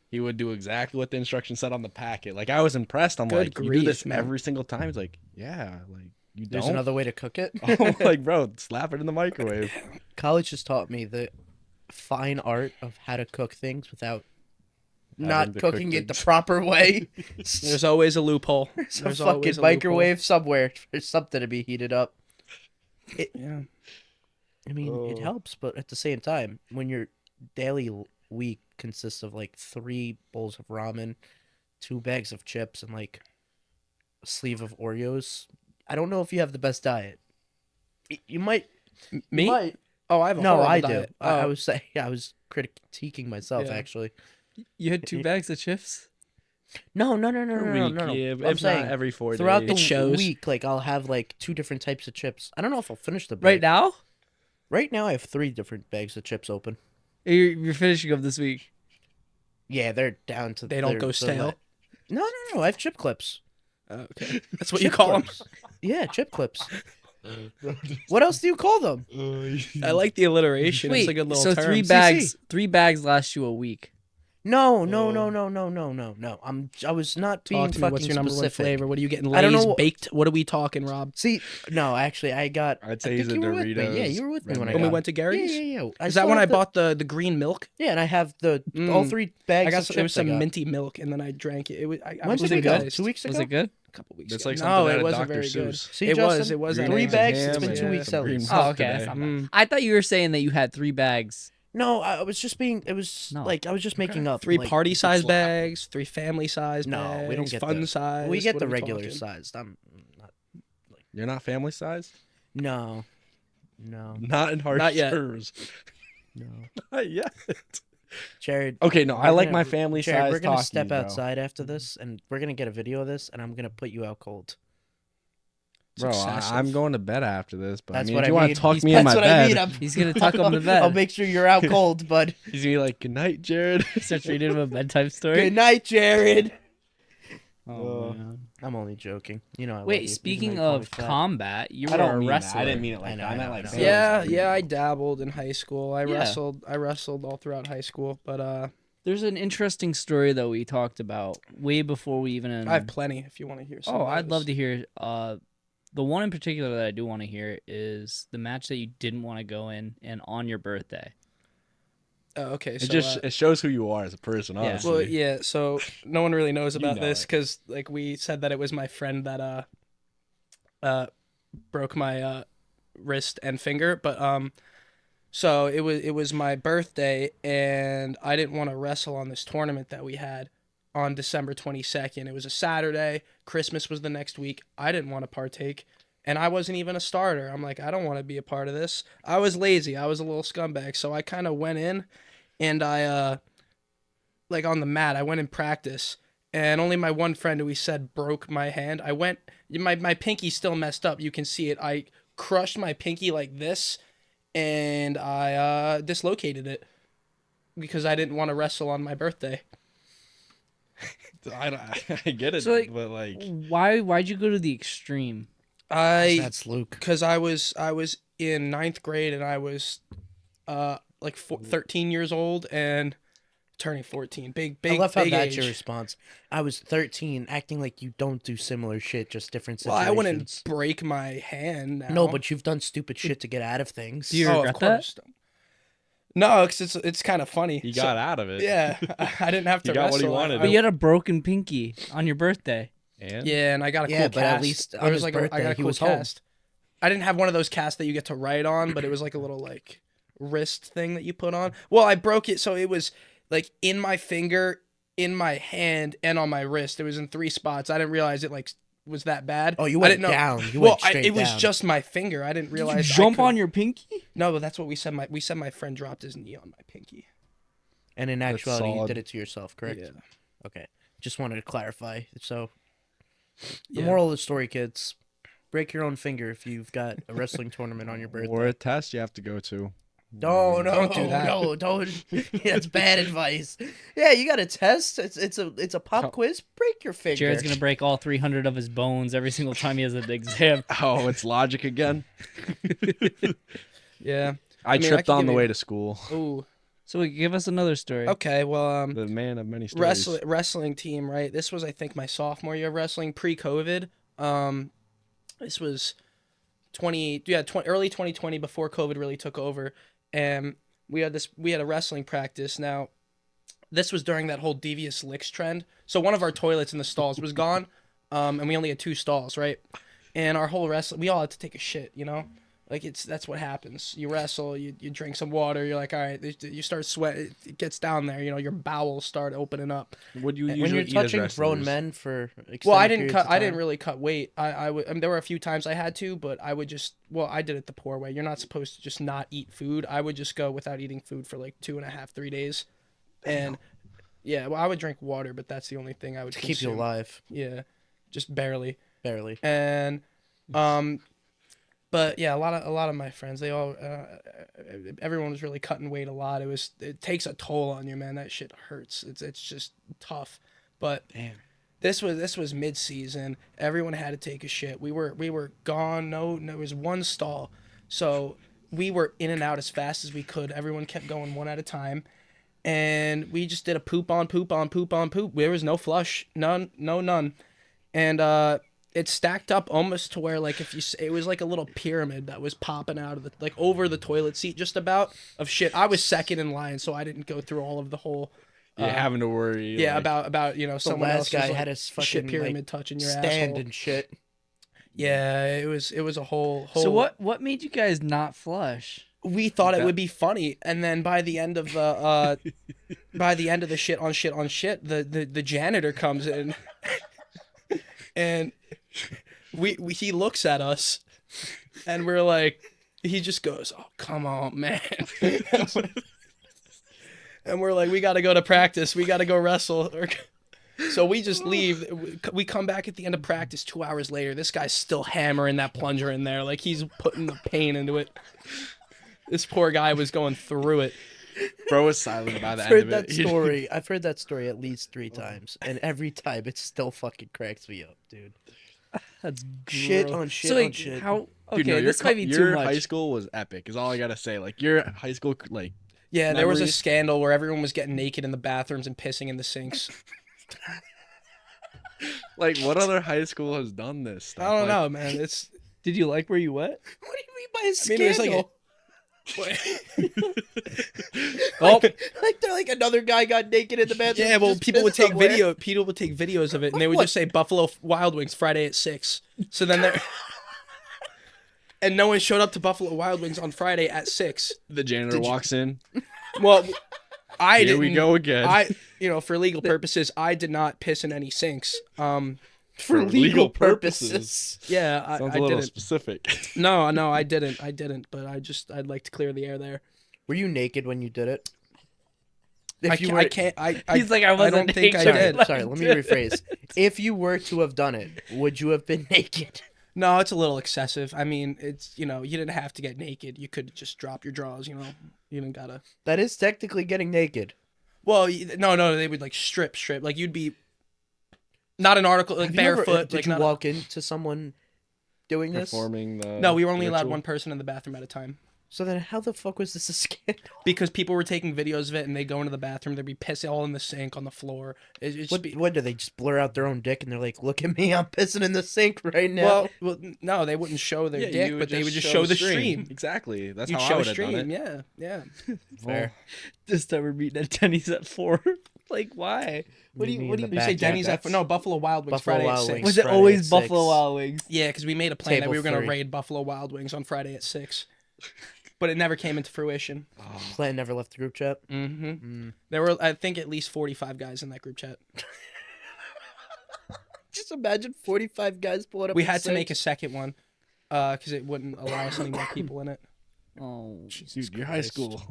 He would do exactly what the instructions said on the packet. Like I was impressed. I'm
Good
like, you do this
grief, man.
every single time. He's like, yeah, like you
There's
don't.
another way to cook it.
I'm like, bro, slap it in the microwave.
College has taught me the fine art of how to cook things without not
to
cooking
cook
it the
things.
proper way.
There's always a loophole.
There's a
There's always
fucking
a
microwave somewhere for something to be heated up.
loophole. Yeah.
I mean, it helps, but at the same time, when your daily week consists of like 3 bowls of ramen, 2 bags of chips, and like a sleeve of Oreos, I don't know if you have the best diet. You might.
Me?
You might.
Oh, I have a
No,
horrible
I do.
diet.
I
Oh,
was saying, I was critiquing myself
Yeah.
actually.
You had 2 bags of chips?
No.
Per week, yeah,
I'm
if
saying
not every 4
throughout
days.
the
It shows.
week, like I'll have like 2 different types of chips. I don't know if I'll finish the bag.
Right now?
Right now, I have 3 different bags of chips open.
You're finishing up this week.
Yeah, they're down to.
They don't
they're-
go
they're
stale?
like- No. I have chip clips.
okay. That's what you
Chip
call them.
clips. Yeah, chip clips. What else do you call them?
I like the alliteration.
Wait,
it's a good little
so
term.
3
CC.
bags. 3 bags last you a week.
No. I was not being
Talk to me.
fucking
What's your number one
specific.
flavor? What are you getting?
I don't
Lay's
know-
baked? What are we talking, Rob?
See, no, actually, I got.
I'd say
I
he's
think
a
you were with me. Yeah,
Doritos
you were with me
Red
when I
Man.
When we
got.
went to Gary's?
Yeah.
Is that
still
when I
have the-
bought the green milk?
Yeah, and I have the all 3 bags.
I got
of
some, there was
chips I
some
got.
minty milk, and then I drank it. It was. I
When
was
did we go?
surprised.
2 weeks ago.
Was it good?
A couple weeks
That's
ago.
like
No,
something
it
out of
wasn't
Dr.
very good.
Seuss.
See,
It was.
Justin?
It was.
Green
at
3
eggs
Annie's.
and
bags. It's
ham
been
and
2 weeks
some
at
green
least.
milk
Oh, okay. That's
today.
not bad.
Mm.
I thought you were saying that you had 3 bags.
No, I was just being. It was
No.
like I was just making up
3
like,
party size bags, 3 family size
No,
bags.
we don't get
fun
the
size.
We get
What
the
are we
regular
talking?
sized. I'm not.
You're not family size?
No.
Not in hard
Not yet.
serves.
No.
Not yet.
Jared.
Okay, no, I
we're
like
gonna-
my family
Jared,
size.
we're gonna
Takis,
step
bro.
outside after this, and we're gonna get a video of this, and I'm gonna put you out cold.
Bro,
excessive.
I'm going to bed after this, but
That's
I mean,
what
if you
I
want
mean.
to talk me in my
That's what
bed,
I mean. I'm,
He's gonna tuck him to bed.
I'll make sure you're out cold, bud.
he's gonna be like, "Good night, Jared."
Start reading him a bedtime story.
Good night, Jared.
Oh, man.
I'm only joking. You know. I love you,
Wait,
even
speaking
though you call me
of
fat.
combat, you were
I
a
don't mean that.
wrestler.
I didn't mean it like
I know,
that. I
I
meant
know,
like
I know.
family
Yeah,
size.
yeah, I dabbled in high school. I
Yeah.
wrestled all throughout high school, but
There's an interesting story that we talked about way before we even.
I have plenty if you want to hear some.
Oh, I'd love to hear. The one in particular that I do want to hear is the match that you didn't want to go in, and on your birthday.
Oh, okay, so
It just it shows who you are as a person,
Yeah.
honestly.
well, yeah. So no one really knows about
know
this
it.
because like we said that it was my friend that broke my wrist and finger, but so it was my birthday and I didn't want to wrestle on this tournament that we had on December 22nd. It was a Saturday. Christmas was the next week. I didn't want to partake. And I wasn't even a starter. I'm like, I don't want to be a part of this. I was lazy. I was a little scumbag. So I kind of went in and I, like on the mat, I went in practice. And only my one friend who he said broke my hand. My pinky's still messed up. You can see it. I crushed my pinky like this and I dislocated it because I didn't want to wrestle on my birthday.
I get it,
So, like,
but like,
Why'd you go to the extreme?
That's Luke.
Because I was in 9th grade and I was 13 years old and turning 14. Big
I love how
big
that's
age.
your response. I was 13, acting like you don't do similar shit, just different
Well,
situations.
I wouldn't break my hand now.
No, but you've done stupid shit to get out of things.
Do you
Oh,
regret
of
that?
course. No, because it's kind of funny.
He
So-
got out of it.
Yeah, I didn't have to
He got what he
wrestle.
wanted.
But you had a broken pinky on your birthday.
And
Yeah, and I got a
Yeah,
cool
but
cast.
at least
It
on
was
his
like
birthday,
I got a
he
cool
was home.
cast. I didn't have one of those casts that you get to write on, but it was like a little like wrist thing that you put on. Well, I broke it, so it was like in my finger, in my hand, and on my wrist. It was in 3 spots. I didn't realize it like was that bad.
Oh, you
I
went
didn't know.
down. You
well,
went straight
it was
down.
just my finger. I didn't
Did you
realize.
jump on your pinky?
No, but that's what we said. We said my friend dropped his knee on my pinky.
And in actuality, you
solid.
did it to yourself, correct?
Yeah.
Okay. Just wanted to clarify. So, the
Yeah.
moral of the story, kids: break your own finger if you've got a wrestling tournament on your birthday.
or a test you have to go to.
No,
Don't do that.
No, don't. That's bad advice. Yeah, you got a test. It's a pop quiz. Break your finger.
Jared's gonna break all 300 of his bones every single time he has an exam.
Oh, it's logic again.
Yeah.
I
mean, I
tripped
could
on
give
the
you-
way to school.
Ooh.
So give us another story.
Okay. Well,
The man of many stories.
wrestling team, right? This was, I think, my sophomore year of wrestling, pre-COVID. This was early 2020, before COVID really took over, and we had a wrestling practice. Now, this was during that whole devious licks trend. So one of our toilets in the stalls was gone, and we only had 2 stalls, right? And our whole we all had to take a shit, you know. Like that's what happens. You wrestle, you drink some water. You're like, all right. You start sweat. It gets down there. You know, your bowels start opening up.
Would you usually
when you're
eat as
touching grown
wrestlers?
men for extended
Well, I didn't
periods
cut.
of
I didn't
time?
really cut weight. I would. There were a few times I had to, but I would just. Well, I did it the poor way. You're not supposed to just not eat food. I would just go without eating food for like 2.5, 3 days, and yeah. Well, I would drink water, but that's the only thing I would
to keep you
consume.
alive,
Yeah, just barely.
barely.
And but yeah, a lot of my friends, they all everyone was really cutting weight a lot. It takes a toll on you, man. That shit hurts. It's just tough. But
Damn.
this was mid-season. Everyone had to take a shit. We were gone. No, there was one stall. So we were in and out as fast as we could. Everyone kept going one at a time. And we just did a poop on poop on poop on poop. There was no flush. None. And it stacked up almost to where, like, it was like a little pyramid that was popping out of like over the toilet seat just about of shit. I was second in line, so I didn't go through all of the whole
Having to worry.
yeah,
like,
about
The
someone
last
else's
guy
like,
had his fucking
shit pyramid
like,
touching your
stand
asshole.
and shit.
Yeah, it was a whole.
So what made you guys not flush?
We thought it would be funny, and then by the end of the shit on shit, the janitor comes in, and he looks at us, and we're like, he just goes, "Oh, come on, man." And we're like, we got to go to practice. We got to go wrestle. So we just leave. We come back at the end of practice 2 hours later. This guy's still hammering that plunger in there. Like, he's putting the pain into it. This poor guy was going through it.
bro was silent by the
I've
end
heard
of
that
it.
story. I've heard that story at least 3 times, and every time it still fucking cracks me up, dude.
That's
Shit
gross.
on shit
So
on
like,
shit.
how? Okay,
Dude, no,
this might be too
your
much.
high school was epic. Is all I gotta say. Like your high school, like
Yeah, there was a
Memories?
scandal where everyone was getting naked in the bathrooms and pissing in the sinks.
what other high school has done this? Stuff?
I don't
Like,
know, man. It's
Did you like where you went?
What do you mean by a
I mean, it was
scandal?
well,
Like they're like another guy got naked in the bathroom.
yeah. Well,
just
people would
pissed
take
somewhere.
People would take videos of it, and they would
What?
just say Buffalo Wild Wings Friday at 6. So then there, and no one showed up to Buffalo Wild Wings on Friday at 6.
The janitor walks in.
Well, I
Here
didn't.
we go again.
For legal purposes, I did not piss in any sinks.
For legal purposes.
Yeah,
Sounds
I
a little
didn't.
specific.
No, I didn't. But I'd like to clear the air there.
Were you naked when you did it?
I
If you
can't.
were,
I can't.
He's like, I
I
wasn't
don't think I
naked.
did.
Sorry, let me rephrase. If you were to have done it, would you have been naked?
No, it's a little excessive. I mean, it's you didn't have to get naked. You could just drop your drawers. You didn't gotta.
That is technically getting naked.
Well, no, they would like strip. Like you'd be. Not an article like
Have you ever-
barefoot.
Did
like
you
not.
walk into someone doing this?
Performing the
No, we were only allowed
ritual.
one person in the bathroom at a time.
So then how the fuck was this a scandal?
Because people were taking videos of it and they go into the bathroom, there'd be piss all in the sink on the floor.
What do they just blur out their own dick and they're like, look at me, I'm pissing in the sink right now?
Well, no, they wouldn't show their
Yeah,
dick,
you
but they would just
show
show the stream.
Exactly. That's
You'd
how I
show a
would have done
stream,
it.
yeah.
Fair.
This time we're meeting at Denny's at 4. Like, why?
What do you
You say Denny's at no Buffalo Wild Wings
Buffalo
Friday
Wild
at 6.
Wings.
Was it
Friday
always
at
Buffalo
6.
Wild Wings?
Yeah, because we made a plan that
Table
we were going to
3.
raid Buffalo Wild Wings on Friday at 6. But it never came into fruition.
Plan never left the group chat.
Mm-hmm. There were, I think, at least 45 guys in that group chat.
Just imagine 45 guys pulling up.
We had to make a second one because it wouldn't allow us any more people in it.
Oh,
Dude, your high school.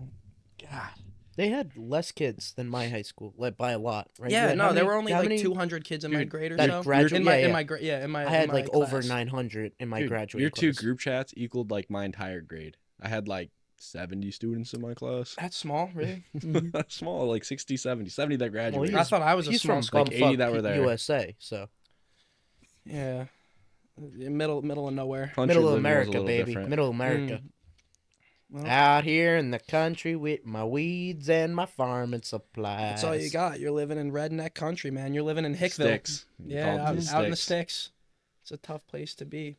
God.
They had less kids than my high school, like by a lot, right? You
Yeah,
had
no,
how
there
many-
were only
how
like
many-
200 kids in my grade or
that
so.
graduate-
in my,
yeah,
in
yeah.
my grade, yeah, in my.
I had
in my
like over
class.
900 in my
Dude,
graduating
your two
class.
group chats equaled like my entire grade. I had like 70 students in my class.
That's small, really.
That's small, like 60, 70 that graduated.
I thought I was a
He's
small
from
school.
Like 80 that were there.
USA, so
Yeah, middle of nowhere.
Country
middle of
living was a
America,
little
baby,
different.
middle of America.
Well.
Out here in the country with my weeds and my farming supplies.
That's all you got. You're living in redneck country, man. You're living in Hickville.
Sticks.
Yeah,
Called
out in the sticks. It's a tough place to be.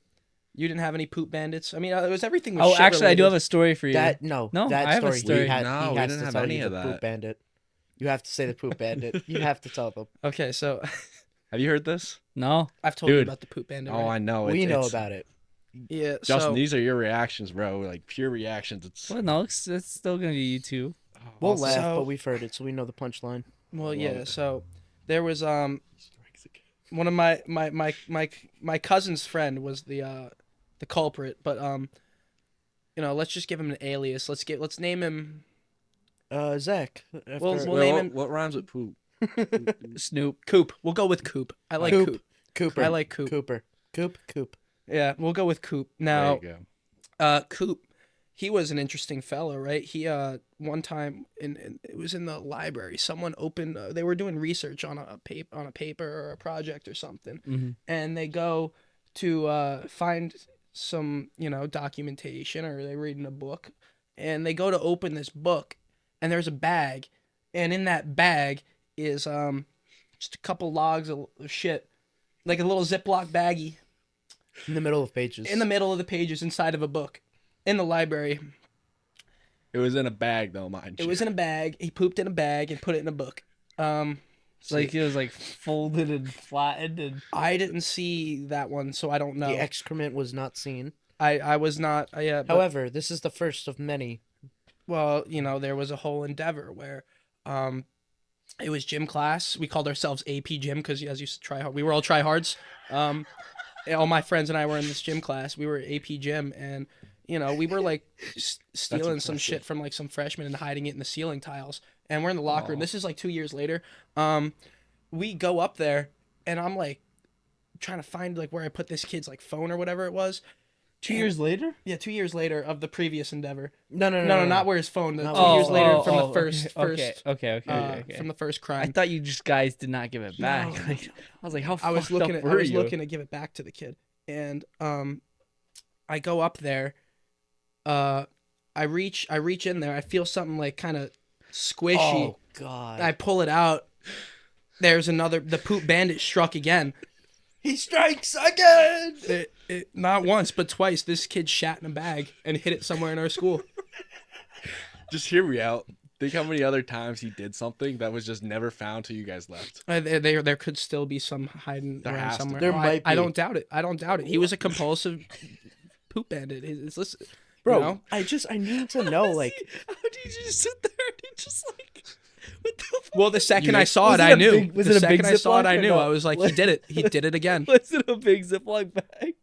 You didn't have any poop bandits. I mean, it was everything. Was
oh,
shit
actually, I do
related.
have a story for you.
That
No,
that
I have a
story.
story.
No,
he
we
has
didn't
to
have
tell
any
you
of
the
that.
poop bandit. You have to say the poop bandit. You have to tell them.
Okay, so
Have you heard this?
No.
I've told you
Dude.
about the poop bandit.
Oh,
right?
I know.
We know
it's-
about it.
Yeah,
Justin,
so
these are your reactions, bro. Like pure reactions. It's
Well, no, it's still gonna be you two.
We'll
also-
laugh,
so-
but we've heard it, so we know the punchline.
well,
love
yeah,
it.
so there was one of my cousin's friend was the culprit, but let's just give him an alias. Let's name him
Zach.
Well,
after-
we'll name him
what rhymes with poop?
Snoop.
Coop. We'll go with Coop. I like Coop.
Cooper.
I like Coop.
Coop.
Yeah, we'll go with Coop.
There
Now,
you go.
Coop, he was an interesting fellow, right? He one time it was in the library. Someone opened. They were doing research on a paper or a project or something,
Mm-hmm.
and they go to find some documentation, or they're reading a book, and they go to open this book, and there's a bag, and in that bag is just a couple logs of shit, like a little Ziploc baggie
In the middle of pages.
in the middle of the pages inside of a book in the library.
It was in a bag though, mind you.
It was in a bag. He pooped in a bag and put it in a book.
It's like it was like folded and flattened and
I didn't see that one, so I don't know.
The excrement was not seen.
I was not. Yeah. But,
However, this is the first of many.
well, there was a whole endeavor where, it was gym class. We called ourselves AP Gym because as you try hard, we were all tryhards. All my friends and I were in this gym class. We were AP Gym, and we were like stealing some shit from like some freshmen and hiding it in the ceiling tiles. And we're in the locker room. This is like 2 years later. We go up there, and I'm like trying to find like where I put this kid's like phone or whatever it was.
2 years later.
Yeah, 2 years later of the previous endeavor.
No,
No, not where his phone. The
No.
2 years later from the
okay,
first,
okay.
from the first crime.
I thought you just guys did not give it back.
No.
Like, I was like, how
I was
fucked
looking
up
at
were you?
to give it back to the kid, and I go up there, I reach in there, I feel something like kind of squishy.
Oh God.
I pull it out. There's the poop bandit struck again.
He strikes again.
Not once but twice. This kid shat in a bag and hit it somewhere in our school.
Just hear me out. Think how many other times he did something that was just never found till you guys left.
There could still be some hiding
There
around
has to
somewhere.
be. There
Oh,
might
I
be.
don't doubt it. I don't doubt it. He was a compulsive poop bandit. Listen,
Bro, I need to know, like,
How did you just sit there and he just like, what the fuck?
well, the second I saw
Was
it,
it
I
a
knew.
big- was
The
it a
second
big
I saw it,
Ziploc
I
or
knew.
no?
I was like, he did it. He did it again.
Was it a big Ziploc bag?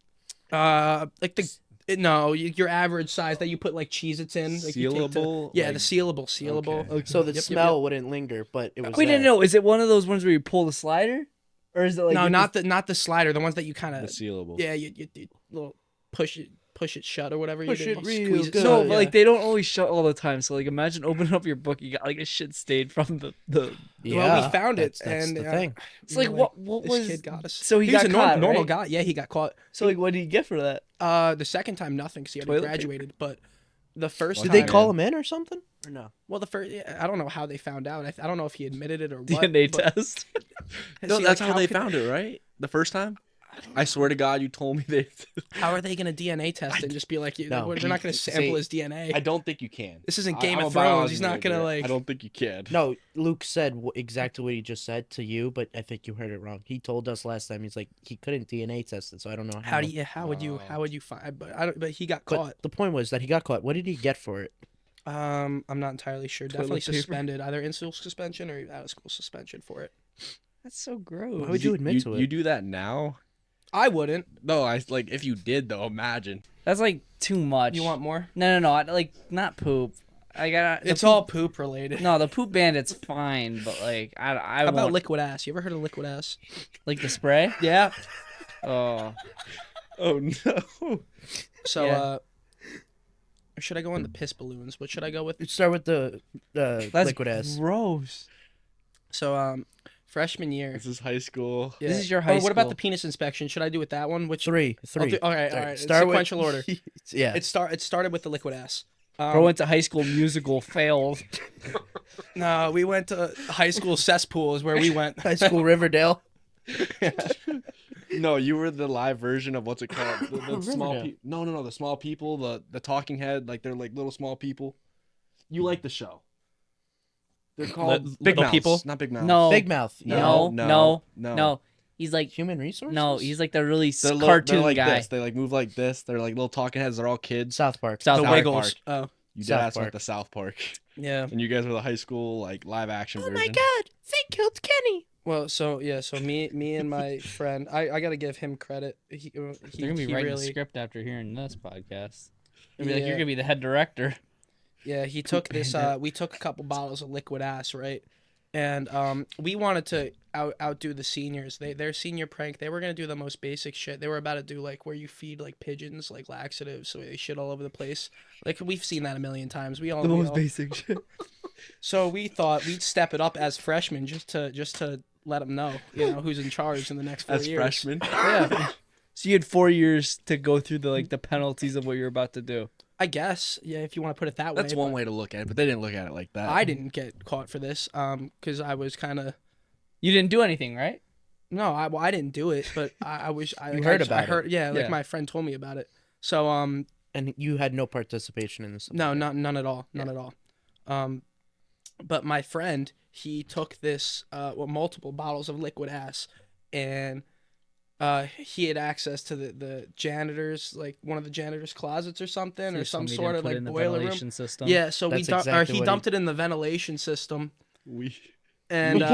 No, your average size that you put like Cheez-Its in. Like you take
Sealable?
yeah,
Like-
the sealable.
Okay.
so the
Yep,
smell wouldn't linger, but it was.
We didn't
there.
know. Is it one of those ones where you pull the slider, or is it like
No,
you
not the slider. The ones that you kind
The
of
sealable.
yeah, you little push it shut or whatever.
Push
you did.
it
You
real
squeeze it.
good.
No,
Yeah.
but like they don't always shut all the time. So like imagine opening up your book, you got like a shit stain from the.
Yeah,
Well, we found it,
that's
and
the thing.
It's like what
this
was
kid got us.
So he
was
got
a
caught,
normal
right?
guy. Yeah, he got caught.
So like what did he get for that?
The second time nothing because he
Toilet
already graduated, but the first
Did
Did
time,
they call him in or something? Or no?
Well, I don't know how they found out. I don't know if he admitted it or what.
DNA
but-
test.
No,
See,
that's
like,
how they
could-
found it, right? The first time. I swear to God, you told me they.
How are they gonna DNA test and just be like,
No,
they're not gonna sample
see,
his DNA?
I don't think you can.
This isn't
I-
Game
I'm
of
a
Thrones.
biology
He's not gonna
major.
like.
I don't think you can.
No, Luke said exactly what he just said to you, but I think you heard it wrong. He told us last time. He's like he couldn't DNA test it, so I don't know
How would you find? But he got
But
caught.
the point was that he got caught. What did he get for it?
I'm not entirely sure. Definitely
paper.
suspended, either in school suspension or out of school suspension for it.
That's so gross.
Why would you admit to it?
You do that now?
I wouldn't.
No, I like if you did though. Imagine.
That's like too much.
You want more?
No. Like not poop. I got.
It's all poop related.
No, the poop bandit's fine, but like I
How about
want
liquid ass? You ever heard of liquid ass?
like the spray.
Yeah.
Oh,
Oh no.
So,
Yeah.
or should I go on the piss balloons? What should I go with?
Start with the
that's
liquid ass.
gross.
So, freshman year.
This is high school.
Yeah.
This is your high
What about
school.
the penis inspection? Should I do with that one? Which
Three.
All right, all right.
Start with-
Sequential order.
Yeah.
It started with the liquid ass.
Bro went to High School Musical, failed.
No, we went to high school cesspool is where we went.
High school Riverdale.
No, you were the live version of what's it called? The small
Riverdale.
people. No, the small people. The talking head. Like they're like little small people. You like the show? They're called Big
little
Mouths,
people?
not Big Mouth.
No,
Big Mouth.
no. He's like
Human resources.
no. He's like the really
They're
cartoon
they're like
guy.
this. They like move like this. They're like little talking heads. They're all kids.
South Park.
South
The
Park.
Wiggles. Oh,
You
South
did ask
Park.
about the South Park,
yeah.
and you guys were the high school like live action version.
God! They killed Kenny.
Well, so me and my friend, I gotta give him credit. He
They're gonna be writing a
really,
script after hearing this podcast. They'll be like,
Yeah.
you're gonna be the head director.
yeah, he took this. We took a couple bottles of liquid ass, right? And we wanted to outdo the seniors. Their senior prank. They were gonna do the most basic shit. They were about to do like where you feed like pigeons like laxatives, so they shit all over the place. Like we've seen that a million times. We all
basic shit.
So we thought we'd step it up as freshmen just to let them know, who's in charge in the next 4
As
years.
freshmen.
Yeah,
So you had 4 years to go through the penalties of what you're about to do.
I guess. Yeah, if you want to put it that way.
That's one
but
way to look at it, but they didn't look at it like that.
I didn't get caught for this, because I was kind of.
You didn't do anything, right?
No, I didn't do it, but I was. I
You
like,
heard
I
about it.
heard, yeah, like
Yeah.
my friend told me about it. So
And you had no participation in this.
no, none at all, none at all. But my friend, he took this multiple bottles of liquid ass, and he had access to the janitor's, like one of the janitor's closets or something, or some
Somebody
sort
didn't
of
put it
like
in the
boiler room.
ventilation system.
Yeah, so
That's
he
exactly what he-
dumped it in the ventilation system,
We.
and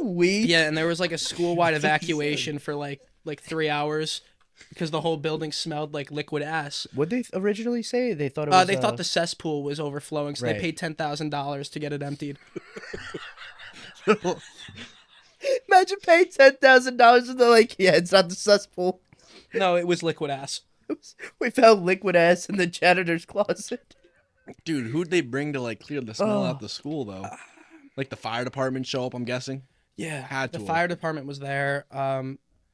We.
yeah, and there was like a school-wide evacuation for like 3 hours because the whole building smelled like liquid ass.
What they originally say? They thought it was.
They thought the cesspool was overflowing, so
Right.
they paid $10,000 to get it emptied.
Imagine paying $10,000 and they're like, yeah, it's not the cesspool.
No, it was liquid ass.
We found liquid ass in the janitor's closet.
Dude, who'd they bring to like clear the smell
Oh.
out the school though? Like the fire department show up, I'm guessing.
Yeah,
Had
the
to have.
fire department was there.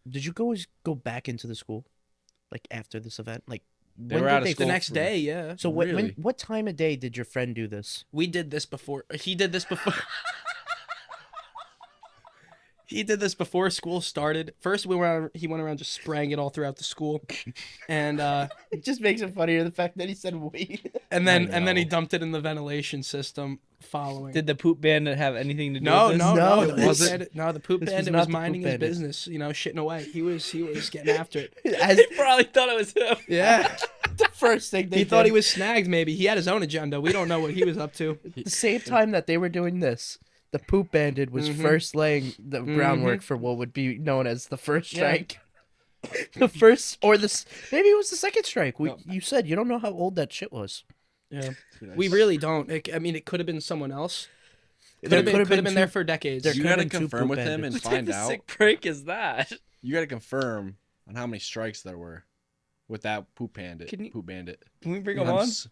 Did you go back into the school, like after this event? Like
They
when
were
did
out of
they?
school
The next
for-
day, yeah.
So
Really?
what time of day did your friend do this?
We did this before. He did this before. He did this before school started. First, he went around just spraying it all throughout the school, and
It just makes it funnier the fact that he said weed.
then he
know.
dumped it in the ventilation system. Following.
Did the poop bandit have anything to do
No,
with this?
no,
No,
no.
it
The poop
wasn't.
bandit, no, the poop
This was
bandit
not
was
the poop
minding his
bandit.
business, shitting away. He was getting after it.
As
They probably thought it was him.
Yeah,
the first thing they
he thought he
did.
was snagged. Maybe he had his own agenda. We don't know what he was up to.
The same time that they were doing this, the poop bandit was first laying the groundwork for what would be known as the first
Yeah.
strike. The first, or this, maybe it was the second strike. You said you don't know how old that shit was.
Yeah, we really don't. I mean, it could have been someone else. Could
There
have been,
could've
could have
been
been there
two-
for decades.
there
You
could've
gotta
been two
confirm
poop
with him and
bandits.
find
What
out.
sick prank is that?
You gotta confirm on how many strikes there were with that poop bandit.
Can you-
Poop bandit.
Can we bring
I'm
him on?
s-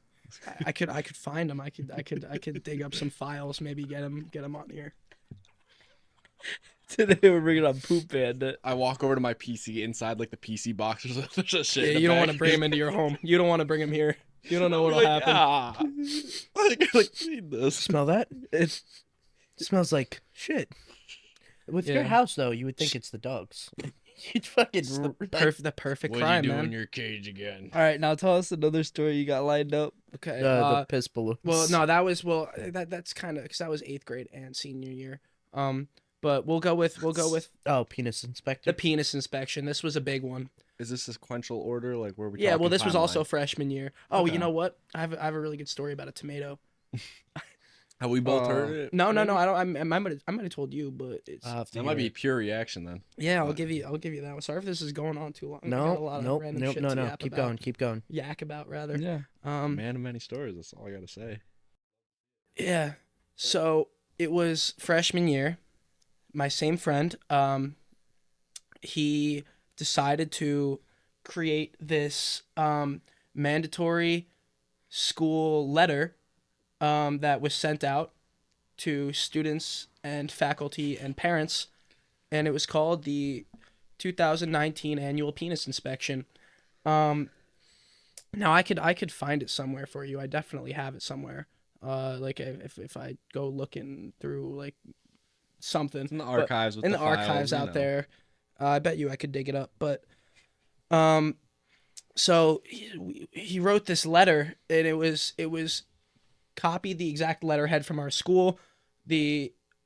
I could find him. I could dig up some files. Maybe get him on here.
Today we're bringing on poop bandit.
I walk over to my PC inside like the PC box. There's a shit.
Yeah,
in the
you don't
back.
want to bring him into your home. You don't want to bring him here. You don't know what'll happen.
I gotta clean this.
Smell that? It smells like shit. With your
Yeah.
house, though, you would think it's the dogs. You'd fucking
It's the perfect crime, man.
your cage again?
All right, now tell us another story you got lined up.
Okay.
the piss balloons.
Well, no, that's kind of because that was 8th grade and senior year. But we'll go with
Penis
the
inspector.
penis inspection. This was a big one.
Is this a sequential order? Like where we?
Yeah. Well,
talking
this was also
timeline?
freshman year. Oh,
Okay.
you know what? I have a really good story about a tomato.
Have we both heard it?
No.
maybe?
I don't. I might have told you, but it's.
That might be pure reaction then.
Yeah, I'll give you that one. Sorry if this is going on too long. I got a
No,
lot of
nope,
random
nope,
shit
no,
to
no.
yap
Keep
about.
going, keep going.
Yak about rather.
Yeah.
Man of many stories. That's all I gotta say.
Yeah. So it was freshman year. My same friend, he decided to create this mandatory school letter that was sent out to students and faculty and parents, and it was called the 2019 annual penis inspection. Now I could find it somewhere for you. I definitely have it somewhere. Like if I go looking through like something
In the archives. With
in the
files,
archives
you
out
know.
there, I bet you I could dig it up. But so he wrote this letter, and it was copied the exact letterhead from our school.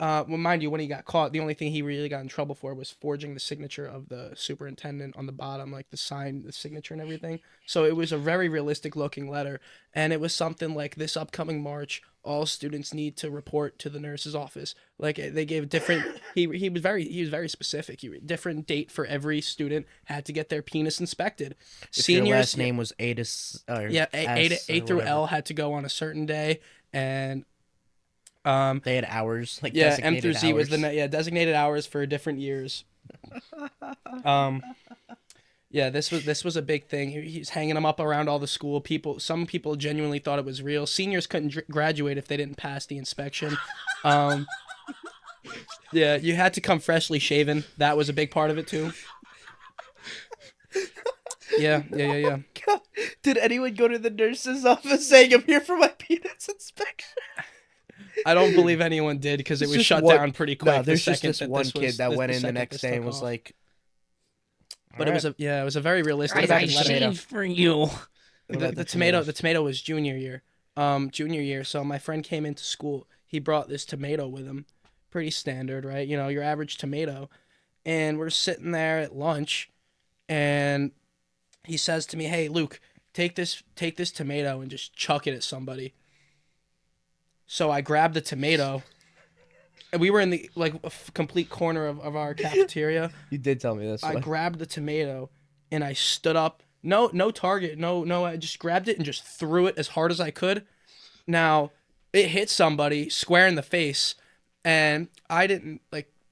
Well, mind you, when he got caught, the only thing he really got in trouble for was forging the signature of the superintendent on the bottom, like the sign, the signature, and everything. So it was a very realistic looking letter, and it was something like, this upcoming March, all students need to report to the nurse's office. Like they gave different. He was very specific. Different date for every student had to get their penis inspected.
If your last name was A to S, or
yeah,
S
A
or
through
whatever.
L had to go on a certain day, and
They had hours, like
yeah, M through
designated
Z was
hours.
designated hours for different years. Yeah, this was a big thing. He's hanging them up around all the school. Some people genuinely thought it was real. Seniors couldn't graduate if they didn't pass the inspection. Yeah, you had to come freshly shaven. That was a big part of it too. Yeah.
Did anyone go to the nurse's office saying, "I'm here for my penis inspection"?
I don't believe anyone did because it
It's
was
just
shut
one-
down pretty quick.
No, there's
the
just
second
this
that
one
this
kid
was-
that
the
went in the
second
next
this
day and
took
was
off.
like,
But it was a very realistic letter.
for you.
The tomato was junior year. So my friend came into school. He brought this tomato with him, pretty standard, right? You know, your average tomato. And we're sitting there at lunch, and he says to me, "Hey, Luke, take this tomato and just chuck it at somebody." So I grabbed the tomato, and we were in the complete corner of our cafeteria.
"You did tell me this."
I grabbed the tomato and I stood up. No target. No. I just grabbed it and just threw it as hard as I could. Now, it hit somebody square in the face, and I didn't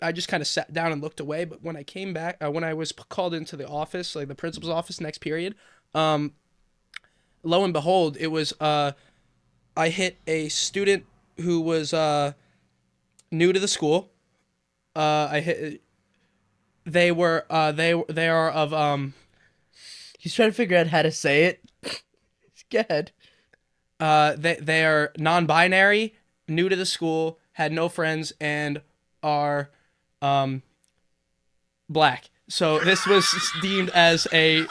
I just kind of sat down and looked away. But when I came back, when I was called into the office, like the principal's office next period, lo and behold, it was I hit a student who was new to the school. They are of
He's trying to figure out how to say it. Go ahead.
they are non-binary, new to the school, had no friends, and are black. So this was deemed as a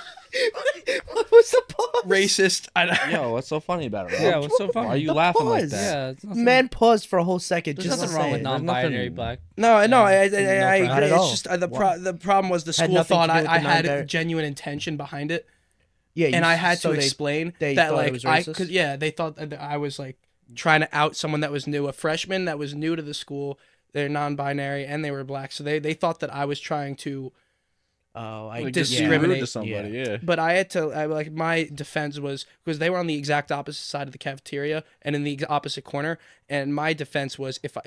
What was the pause?
racist.
Yo, what's so funny about it? Rob?
Yeah, what's so funny?
Why are you
The
laughing like
pause.
that?
Yeah, it's nothing,
Man paused for a whole second.
there's
just
nothing
to
wrong
say
with
it.
non-binary
nothing-
black.
No, I
Not
agree.
at all.
It's just the problem was the
Had
school
nothing to
thought
do with
I
the
had
non-binary-
genuine intention behind it,
Yeah,
and I had
so
to
they-
explain
they
that
thought it was racist?
cause they thought that I was like trying to out someone that was new, a freshman that was new to the school. They're non-binary and they were black, so they thought that I was trying to.
Oh, I
Like,
just
just be
discriminate.
rude to somebody. Yeah.
But I had to my defense was because they were on the exact opposite side of the cafeteria and in the opposite corner, and my defense was if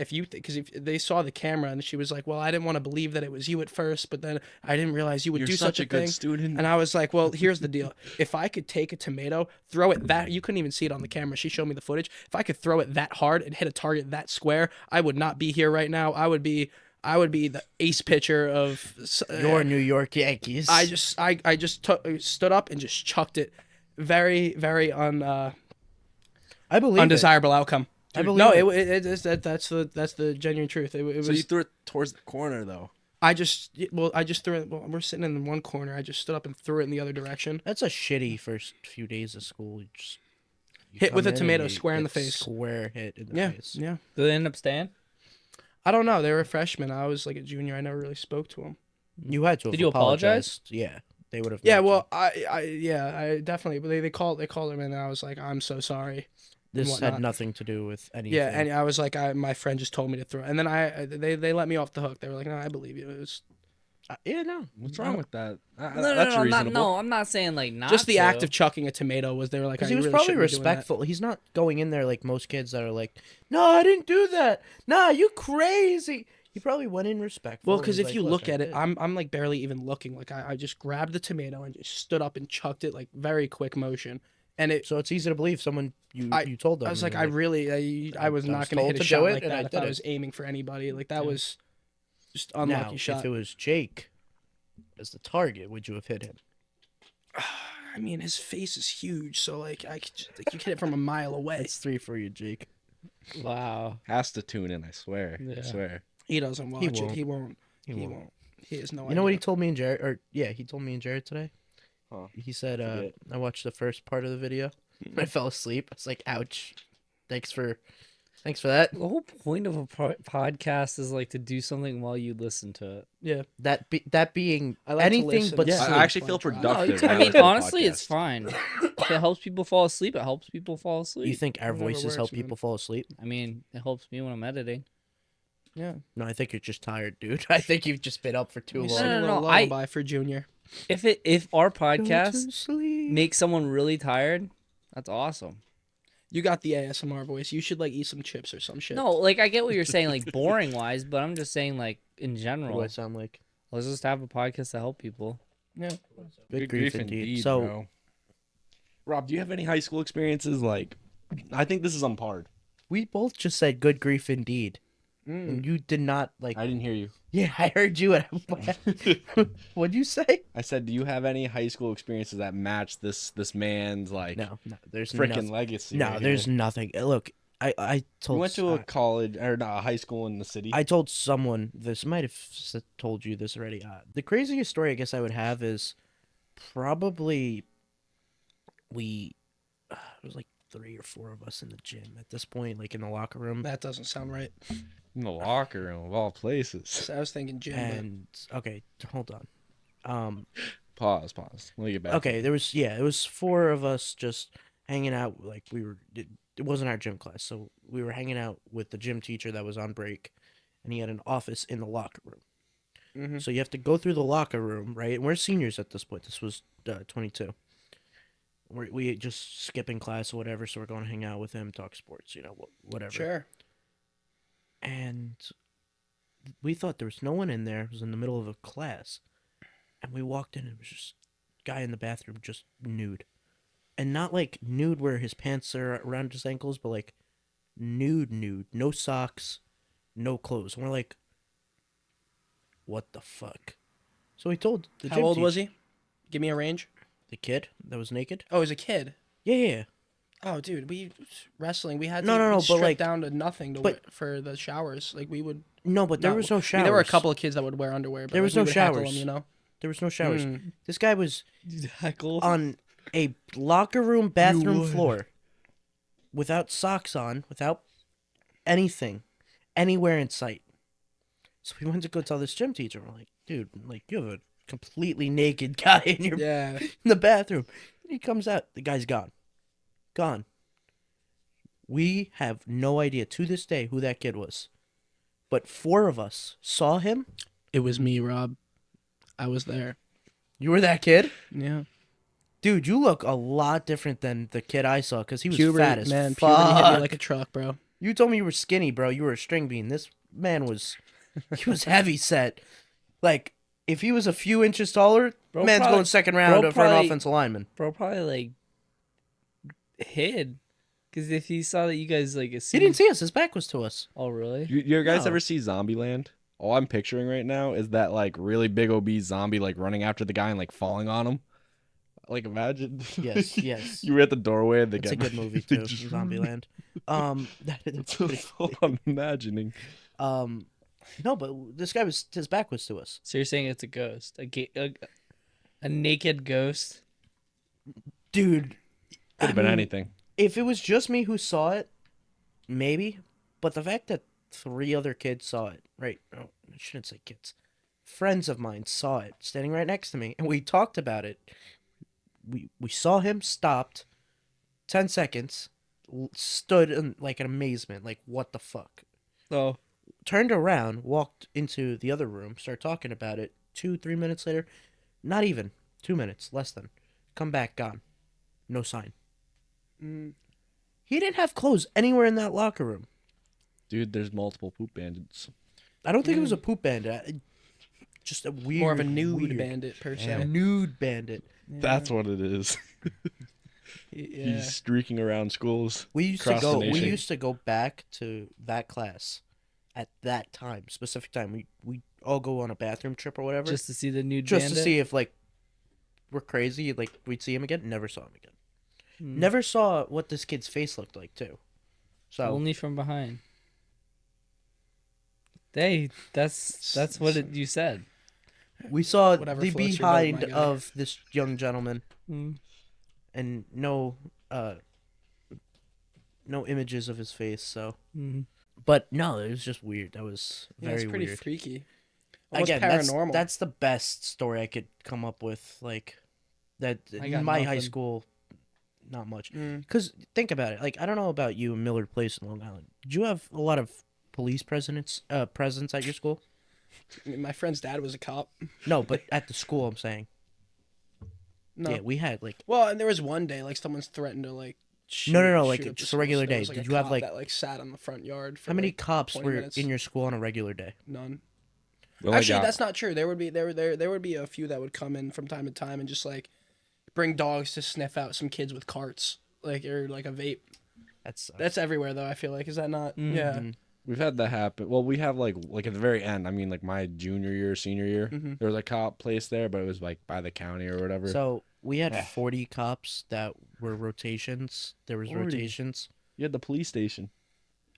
they saw the camera and she was like, well, I didn't want to believe that it was you at first, but then I didn't realize you would
You're
do
such
such
a good
thing.
student.
And I was like, well, here's the deal. If I could take a tomato, throw it that you couldn't even see it on the camera. She showed me the footage. If I could throw it that hard and hit a target that square, I would not be here right now. I would be the ace pitcher of
your New York Yankees.
I just stood up and just chucked it. very, very
I believe
undesirable outcome.
I believe
no,
it.
it is that's the genuine truth. It was.
So you threw it towards the corner though.
I just threw it. Well, we're sitting in one corner. I just stood up and threw it in the other direction.
That's a shitty first few days of school. You
Hit with
come
a
in
tomato
and you
square in
get
the face.
Square hit in the
Yeah,
face.
yeah.
Did they end up staying?
I don't know. They were freshmen. I was like a junior. I never really spoke to them.
You had to. Have
Did you apologize?
apologized. Yeah, they would have.
Yeah,
made you.
well, I definitely. But they called him, and I was like, I'm so sorry.
This
whatnot.
had nothing to do with anything.
Yeah, and I was like, my friend just told me to throw it. And then they let me off the hook. They were like, no, I believe you. It was
yeah, no.
What's wrong with that?
No, I'm not saying like not.
just the
to.
act of chucking a tomato was. They were like,
Because
"Oh,
he was
you really
probably
shouldn't be doing that."
respectful. He's not going in there like most kids that are like, "No, I didn't do that. Nah, you crazy." He probably went in respectful.
Well,
and
because
was
if
like,
you look
I
at it,
did."
I'm like barely even looking. Like I just grabbed the tomato and just stood up and chucked it like very quick motion, and it.
So it's easy to believe someone you told them.
I was
and
like,
you're
I was
I
not
was
going to
told
hit a
to
shot
do it,
like
and I
that if
did
I
it.
was aiming for anybody. Like that was just
now,
unlucky shot.
if it was Jake as the target, would you have hit him?
I mean, his face is huge, so like I could just, like you hit it from a mile away.
That's 3 for you, Jake.
Wow.
Has to tune in. I swear. I
Yeah.
swear.
He doesn't watch it.
won't.
He won't.
He
He
won't.
won't. He has no idea.
You know what he told me and Jared? Or yeah, he told me and Jared today.
Huh.
He said,
Forget.
I watched the first part of the video. I fell asleep. I was like, ouch. Thanks for that.
The whole point of a podcast is like to do something while you listen to it.
Yeah.
That being
I like to
anything
listen
but
to
sleep.
I actually feel
Fun drive.
productive.
I
when
mean,
listen to
honestly, it's
podcasts.
fine. If it helps people fall asleep, it helps people fall asleep.
You think our
Whatever
voices
works,
help
man.
people fall asleep?
I mean, it helps me when I'm editing.
Yeah.
No, I think you're just tired, dude. I think you've just been up for too
We
long.
sing a
No,
little
I-
lullaby for Junior.
If our
Go to
podcast
sleep.
makes someone really tired, that's awesome.
You got the ASMR voice. You should like eat some chips or some shit.
No, like I get what you're saying, like boring wise, but I'm just saying like in
What
general.
do I sound like?
Let's just have a podcast to help people.
Yeah.
Good grief indeed. So
bro. Rob, do you have any high school experiences? Like, I think this is on par.
we both just said good grief indeed.
Mm.
And you did not like.
I didn't hear you.
Yeah, I heard you. What'd you say?
I said, do you have any high school experiences that match this man's like
No, there's
freaking
nothing.
legacy?
No,
right
there's
here?
nothing. Look, I told.
You went to a college or not, a high school in the city.
I told someone this. Might have told you this already. The craziest story I guess I would have is probably it was like 3 or 4 of us in the gym at this point, like in the locker room.
That doesn't sound right.
in the locker room of all places.
So I was thinking gym.
And okay, hold on.
Pause. Let me get back.
Okay, there was 4 of us just hanging out. Like it wasn't our gym class, so we were hanging out with the gym teacher that was on break, and he had an office in the locker room.
Mhm.
So you have to go through the locker room, right? And we're seniors at this point. This was 22. We just skipping class or whatever, so we're going to hang out with him, talk sports, whatever.
Sure.
And we thought there was no one in there. It was in the middle of a class. And we walked in and it was just a guy in the bathroom just nude. And not like nude where his pants are around his ankles, but like nude. No socks, no clothes. And we're like, what the fuck? So we told the
How
gym
old was
teacher-
he? Give me a range.
The kid that was naked?
Oh, he was a kid.
Yeah.
Oh, dude, we wrestling. We had
No,
to
no,
we'd
but,
strip
like-
down to nothing
but-
for the showers. Like we would.
No, but there
not-
was no
I
showers.
mean, there were a couple of kids that would wear underwear. But
There
like,
was
we
no
would heckle
showers.
them,
There was no showers.
Mm.
This guy was
Heckle.
on a locker room bathroom floor without socks on, without anything, anywhere in sight. So we went to go tell this gym teacher. We're like, dude, like you have a completely naked guy in your
Yeah.
in the bathroom. And he comes out. The guy's gone. Gone. We have no idea to this day who that kid was. But 4 of us saw him.
It was me, Rob. I was there.
You were that kid?
Yeah.
Dude, you look a lot different than the kid I saw because he was
Puberty,
fat as
man.
fuck.
Puberty hit me like a truck, bro.
You told me you were skinny, bro. You were a string bean. This man was, he was heavy set. Like, if he was a few inches taller,
Bro
man's
probably-
going second round
bro
for an
probably-
offensive lineman.
Bro probably like hid. Because if he saw that you guys like
He
assumed...
didn't see us. His back was to us.
Oh, really?
You guys
No.
ever see Zombieland? All I'm picturing right now is that like really big obese zombie like running after the guy and like falling on him. Like imagine.
Yes, yes.
You were at the doorway and they
It's a
get
good movie too, Zombieland. That's pretty
That's all
funny.
I'm imagining.
No, but this guy was his back was to us.
So you're saying it's a ghost, a naked ghost?
Dude,
Could have been
mean,
anything.
if it was just me who saw it, maybe. But the fact that 3 other kids saw it, right? No, I shouldn't say kids. Friends of mine saw it, standing right next to me, and we talked about it. We saw him, stopped, 10 seconds, stood in like an amazement, like what the fuck.
Oh,
Turned around, walked into the other room, started talking about it. 2-3 minutes later, not even 2 minutes, less than, come back, gone, no sign. He didn't have clothes anywhere in that locker room.
Dude, there's multiple poop bandits.
I don't think it was a poop bandit. Just a weird,
More of a nude
weird
bandit per
A
se.
nude bandit.
That's what it is.
Yeah.
He's streaking around schools.
We used to
Across the
go. We
nation.
used to go back to that class at that time, specific time. We all go on a bathroom trip or whatever,
just to see the nude
just
bandit?
to see if like we're crazy. Like we'd see him again. Never saw him again.
Hmm.
Never saw what this kid's face looked like too. So
Only from behind. That's what you said.
we saw
Whatever
the
floats your boat, my
behind
guy.
of this young gentleman,
Mm.
and no images of his face. So,
Mhm.
but no, it was just weird. That was
Yeah,
very
it's pretty
weird.
freaky. Almost
Again,
paranormal.
that's the best story I could come up with. Like that
I
in
got
my high
nothing.
school, not much.
Mm.
Because think about it. Like I don't know about you in Millard Place in Long Island. Did you have a lot of police presence at your school?
My friend's dad was a cop.
No, but at the school, I'm saying.
No.
Yeah, we had like
Well, and there was one day like someone's threatened to like. Shoot,
No, like,
shoot up the
just a
school,
regular
so there
day.
was,
Did
a
you have,
cop
like-
that like sat on the front yard? For,
how many
like,
cops
20
were
minutes?
in your school on a regular day?
None.
We only
Actually,
got-
that's not true. There would be a few that would come in from time to time and just like bring dogs to sniff out some kids with carts, like or like a vape. That's everywhere though. I feel like is that not?
Mhm.
Yeah.
We've had that happen. Well, we have like at the very end. I mean, like my junior year, senior year,
Mhm.
there was a cop place there, but it was like by the county or whatever.
So we had 40 cops that were rotations. There was
40?
rotations.
You had the police station.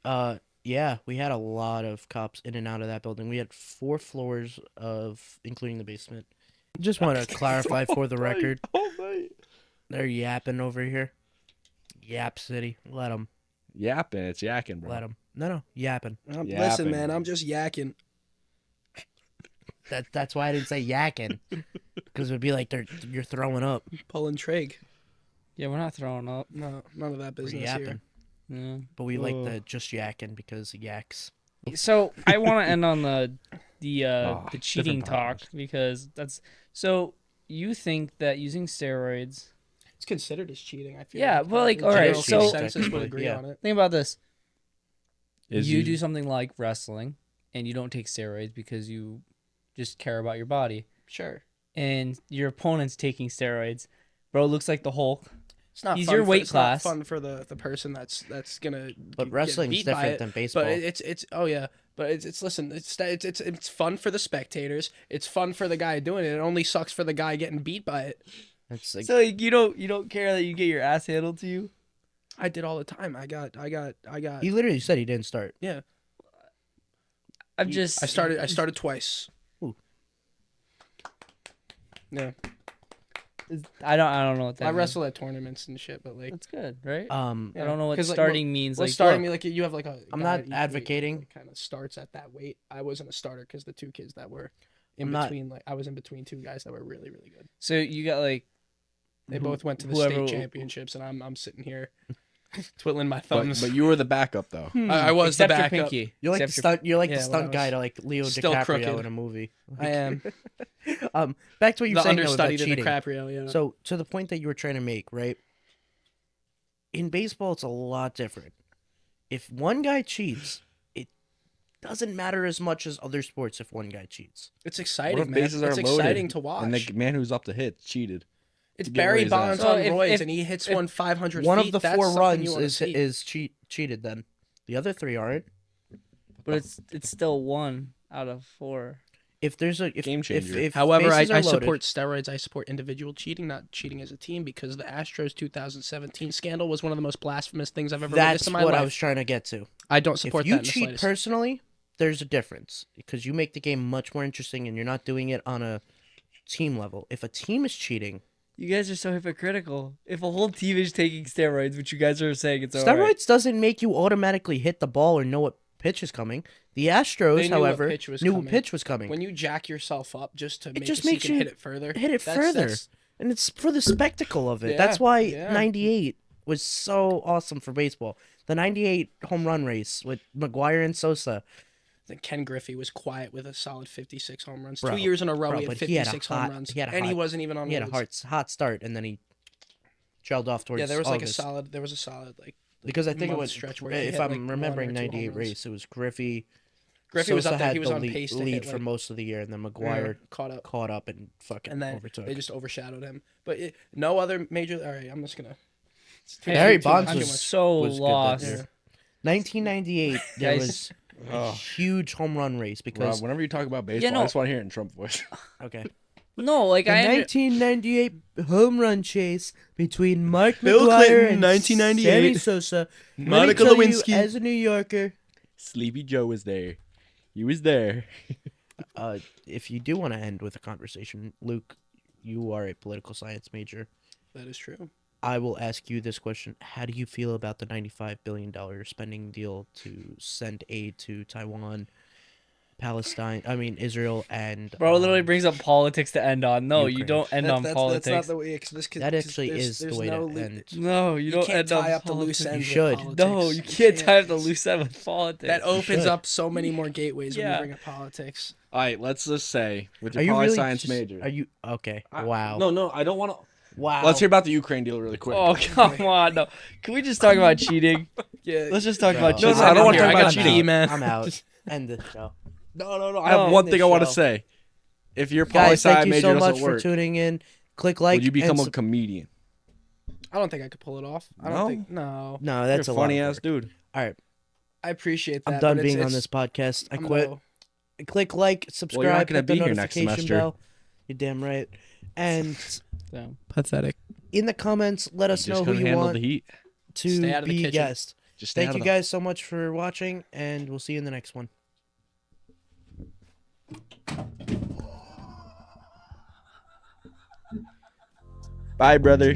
Yeah, we had a lot of cops in and out of that building. We had 4 floors of, including the basement. Just want to clarify for the record,
Oh my.
they're yapping over here. Yap City, let them,
Yapping. It's yakking, bro.
let them. No, yapping.
Listen,
Yapping.
man, I'm just yakking.
That's why I didn't say yakking, because it would be like you're throwing up.
Pulling trig.
Yeah, we're not throwing up.
No, none of that
We're
business
yapping,
here.
Yeah.
but we like the just yakking because yaks.
So I want to end on the
different
cheating talk
problems.
because that's so you think that using steroids.
It's considered as cheating. I feel.
Yeah,
like,
well, like,
the
all right,
general
so-
consensus would
Technically,
agree
yeah.
on it.
Think about this.
Is
You do something like wrestling, and you don't take steroids because you just care about your body,
Sure.
and your opponent's taking steroids. Bro, it looks like the Hulk.
It's not.
He's
fun
your
for,
weight
it's
class.
Not fun for the person that's gonna.
But
get
wrestling's
beat by
different
it.
than baseball.
But it's oh yeah. But it's listen. It's fun for the spectators. It's fun for the guy doing it. It only sucks for the guy getting beat by it.
It's like,
So you don't care that you get your ass handled to you.
I did all the time. I got.
he literally said he didn't start.
Yeah.
I'm just.
I started twice.
Ooh.
Yeah.
I don't know what that.
I
means.
wrestle at tournaments and shit, but like.
That's good, right?
Uh,
I don't know what
'Cause, like,
starting means.
Well,
Like,
starting
look,
me like you have like a.
I'm
guy
not
at each
advocating.
weight that kind of starts at that weight. I wasn't a starter because the 2 kids that were in
I'm not-
between, like I was in between 2 guys that were really really good.
so you got like.
They
who-
both went to the
whoever-
state championships, and I'm sitting here twiddling my
But,
thumbs.
but you were the backup though.
I was
Except
the
your
backup.
pinky.
You're like the
Except
stunt. You're like
yeah,
the
when
stunt
I
guy
was
to like Leo
still
DiCaprio
crooked.
in a movie.
I am
Back to what you were
the
saying though, about
understudy to
cheating.
DiCaprio. Yeah.
So to the point that you were trying to make, right? In baseball, it's a lot different. If one guy cheats, it doesn't matter as much as other sports. If one guy cheats,
it's
What
exciting,
if
man.
bases are
It's
loaded
exciting to watch.
and the man who's up to hit cheated?
it's
to get
Barry
Ray's ass.
Bonds
So
on
if-
roids,
if-
and he hits
if
one 500
one
feet.
of the
That's
4
something
runs
you wanna see.
is cheated. Then the other 3 aren't.
But it's still 1 out of 4.
if there's a
Game changer.
if
However, I
bases are loaded-
support steroids. I support individual cheating, not cheating as a team, because the Astros 2017 scandal was one of the most blasphemous things I've ever witnessed
That's
in my
what
life.
I was trying to get to.
I don't support
If you
that in the
cheat
slightest.
personally, there's a difference because you make the game much more interesting, and you're not doing it on a team level. If a team is cheating,
You guys are so hypocritical. If a whole team is taking steroids, which you guys are saying it's
steroids
alright.
doesn't make you automatically hit the ball or know what pitch is coming. The Astros,
They knew what
however,
pitch was
knew
coming.
what pitch was coming.
When you jack yourself up just to make
just
it so you
makes
can
you
hit it further,
hit it
that's-
further,
that's-
and it's for the spectacle of it.
Yeah,
That's why
yeah.
'98 was so awesome for baseball. The '98 home run race with McGuire and Sosa.
Then Ken Griffey was quiet with a solid 56 home runs.
Bro,
2 years in a row,
bro,
he had
but he had a
56
hot-
home runs,
he had a
and he
hot-
wasn't even on.
He had a
Woods.
hot start, and then he trailed off towards.
Yeah, there was like a
August.
solid. There was a solid like.
Because I think it
month
was
stretch where he
if
hit,
I'm
like, 1 or
remembering
2 home
'98
runs.
race, it was Griffey.
Griffey was
Sosa
up there.
had
He was
the
on pace to
lead
hit,
for
like,
most of the year, and then McGuire
caught up,
and fucking
and then
overtook.
they just overshadowed him. But no other major. All right, I'm just gonna.
Barry
too
Bonds
much.
was
so
was good that
lost.
year. 1998, there
Guys.
was a huge home run race
Rob,
because
whenever you talk about baseball,
no.
I just want to hear it in Trump voice.
okay,
No, like
the
I.
1998 home run chase between Mark
Bill
McGuire
Clinton,
and
1998.
Sammy Sosa.
Monica
Let me tell you,
Lewinsky.
as a New Yorker,
Sleepy Joe was there. He was there.
if you do want to end with a conversation, Luke, you are a political science major.
That is true.
I will ask you this question. How do you feel about the $95 billion spending deal to send aid to Taiwan, Israel, and...
Bro literally brings up politics to end on. No, you
Ukraine.
don't end on politics.
That's not the way.
That actually is the way to end.
No, you
You
don't
can't
end
tie
on
up the loose
politics.
ends.
You
with
should.
No,
politics.
you can't tie up the loose end with politics.
That opens
should.
up so many more gateways when
Yeah.
you bring up politics.
All right, let's just say with
Are
your
you
poli
really
science
just-
major.
Are you... Okay. Wow.
No, I don't want to.
Wow.
Let's hear about the Ukraine deal really quick.
Oh come on, no. Can we just talk about cheating?
Yeah.
Let's just talk
Bro.
about
No,
cheating.
I don't want to
Here,
talk
I
about
got
cheating.
pee, man.
I'm out. End this show.
No. I
No,
have one
end
thing
this
I want to
show.
say. If your poli
Guys,
sci
thank you
major
so much
doesn't
for
work,
tuning in. Click like.
would you become
and
a
sub-
comedian?
I don't think I could pull it off. I
No?
don't think. No.
No,
You're
that's
a
a lot
funny
of
ass
work.
dude.
All right.
I appreciate that.
I'm done
but
being on
it's-
this podcast. I
I'm
quit.
low.
Click like,
Well,
subscribe,
you're not gonna
hit the
be here next
notification
semester.
bell. You're damn right. And
So,
Pathetic.
in the comments, let us
You
know
just
who
couldn't
you
handle
want
the heat.
to
Stay out of the
be a
kitchen.
guest.
Just stay
Thank
out
you
of
guys so much for watching, and we'll see you in the next one.
Bye, brother.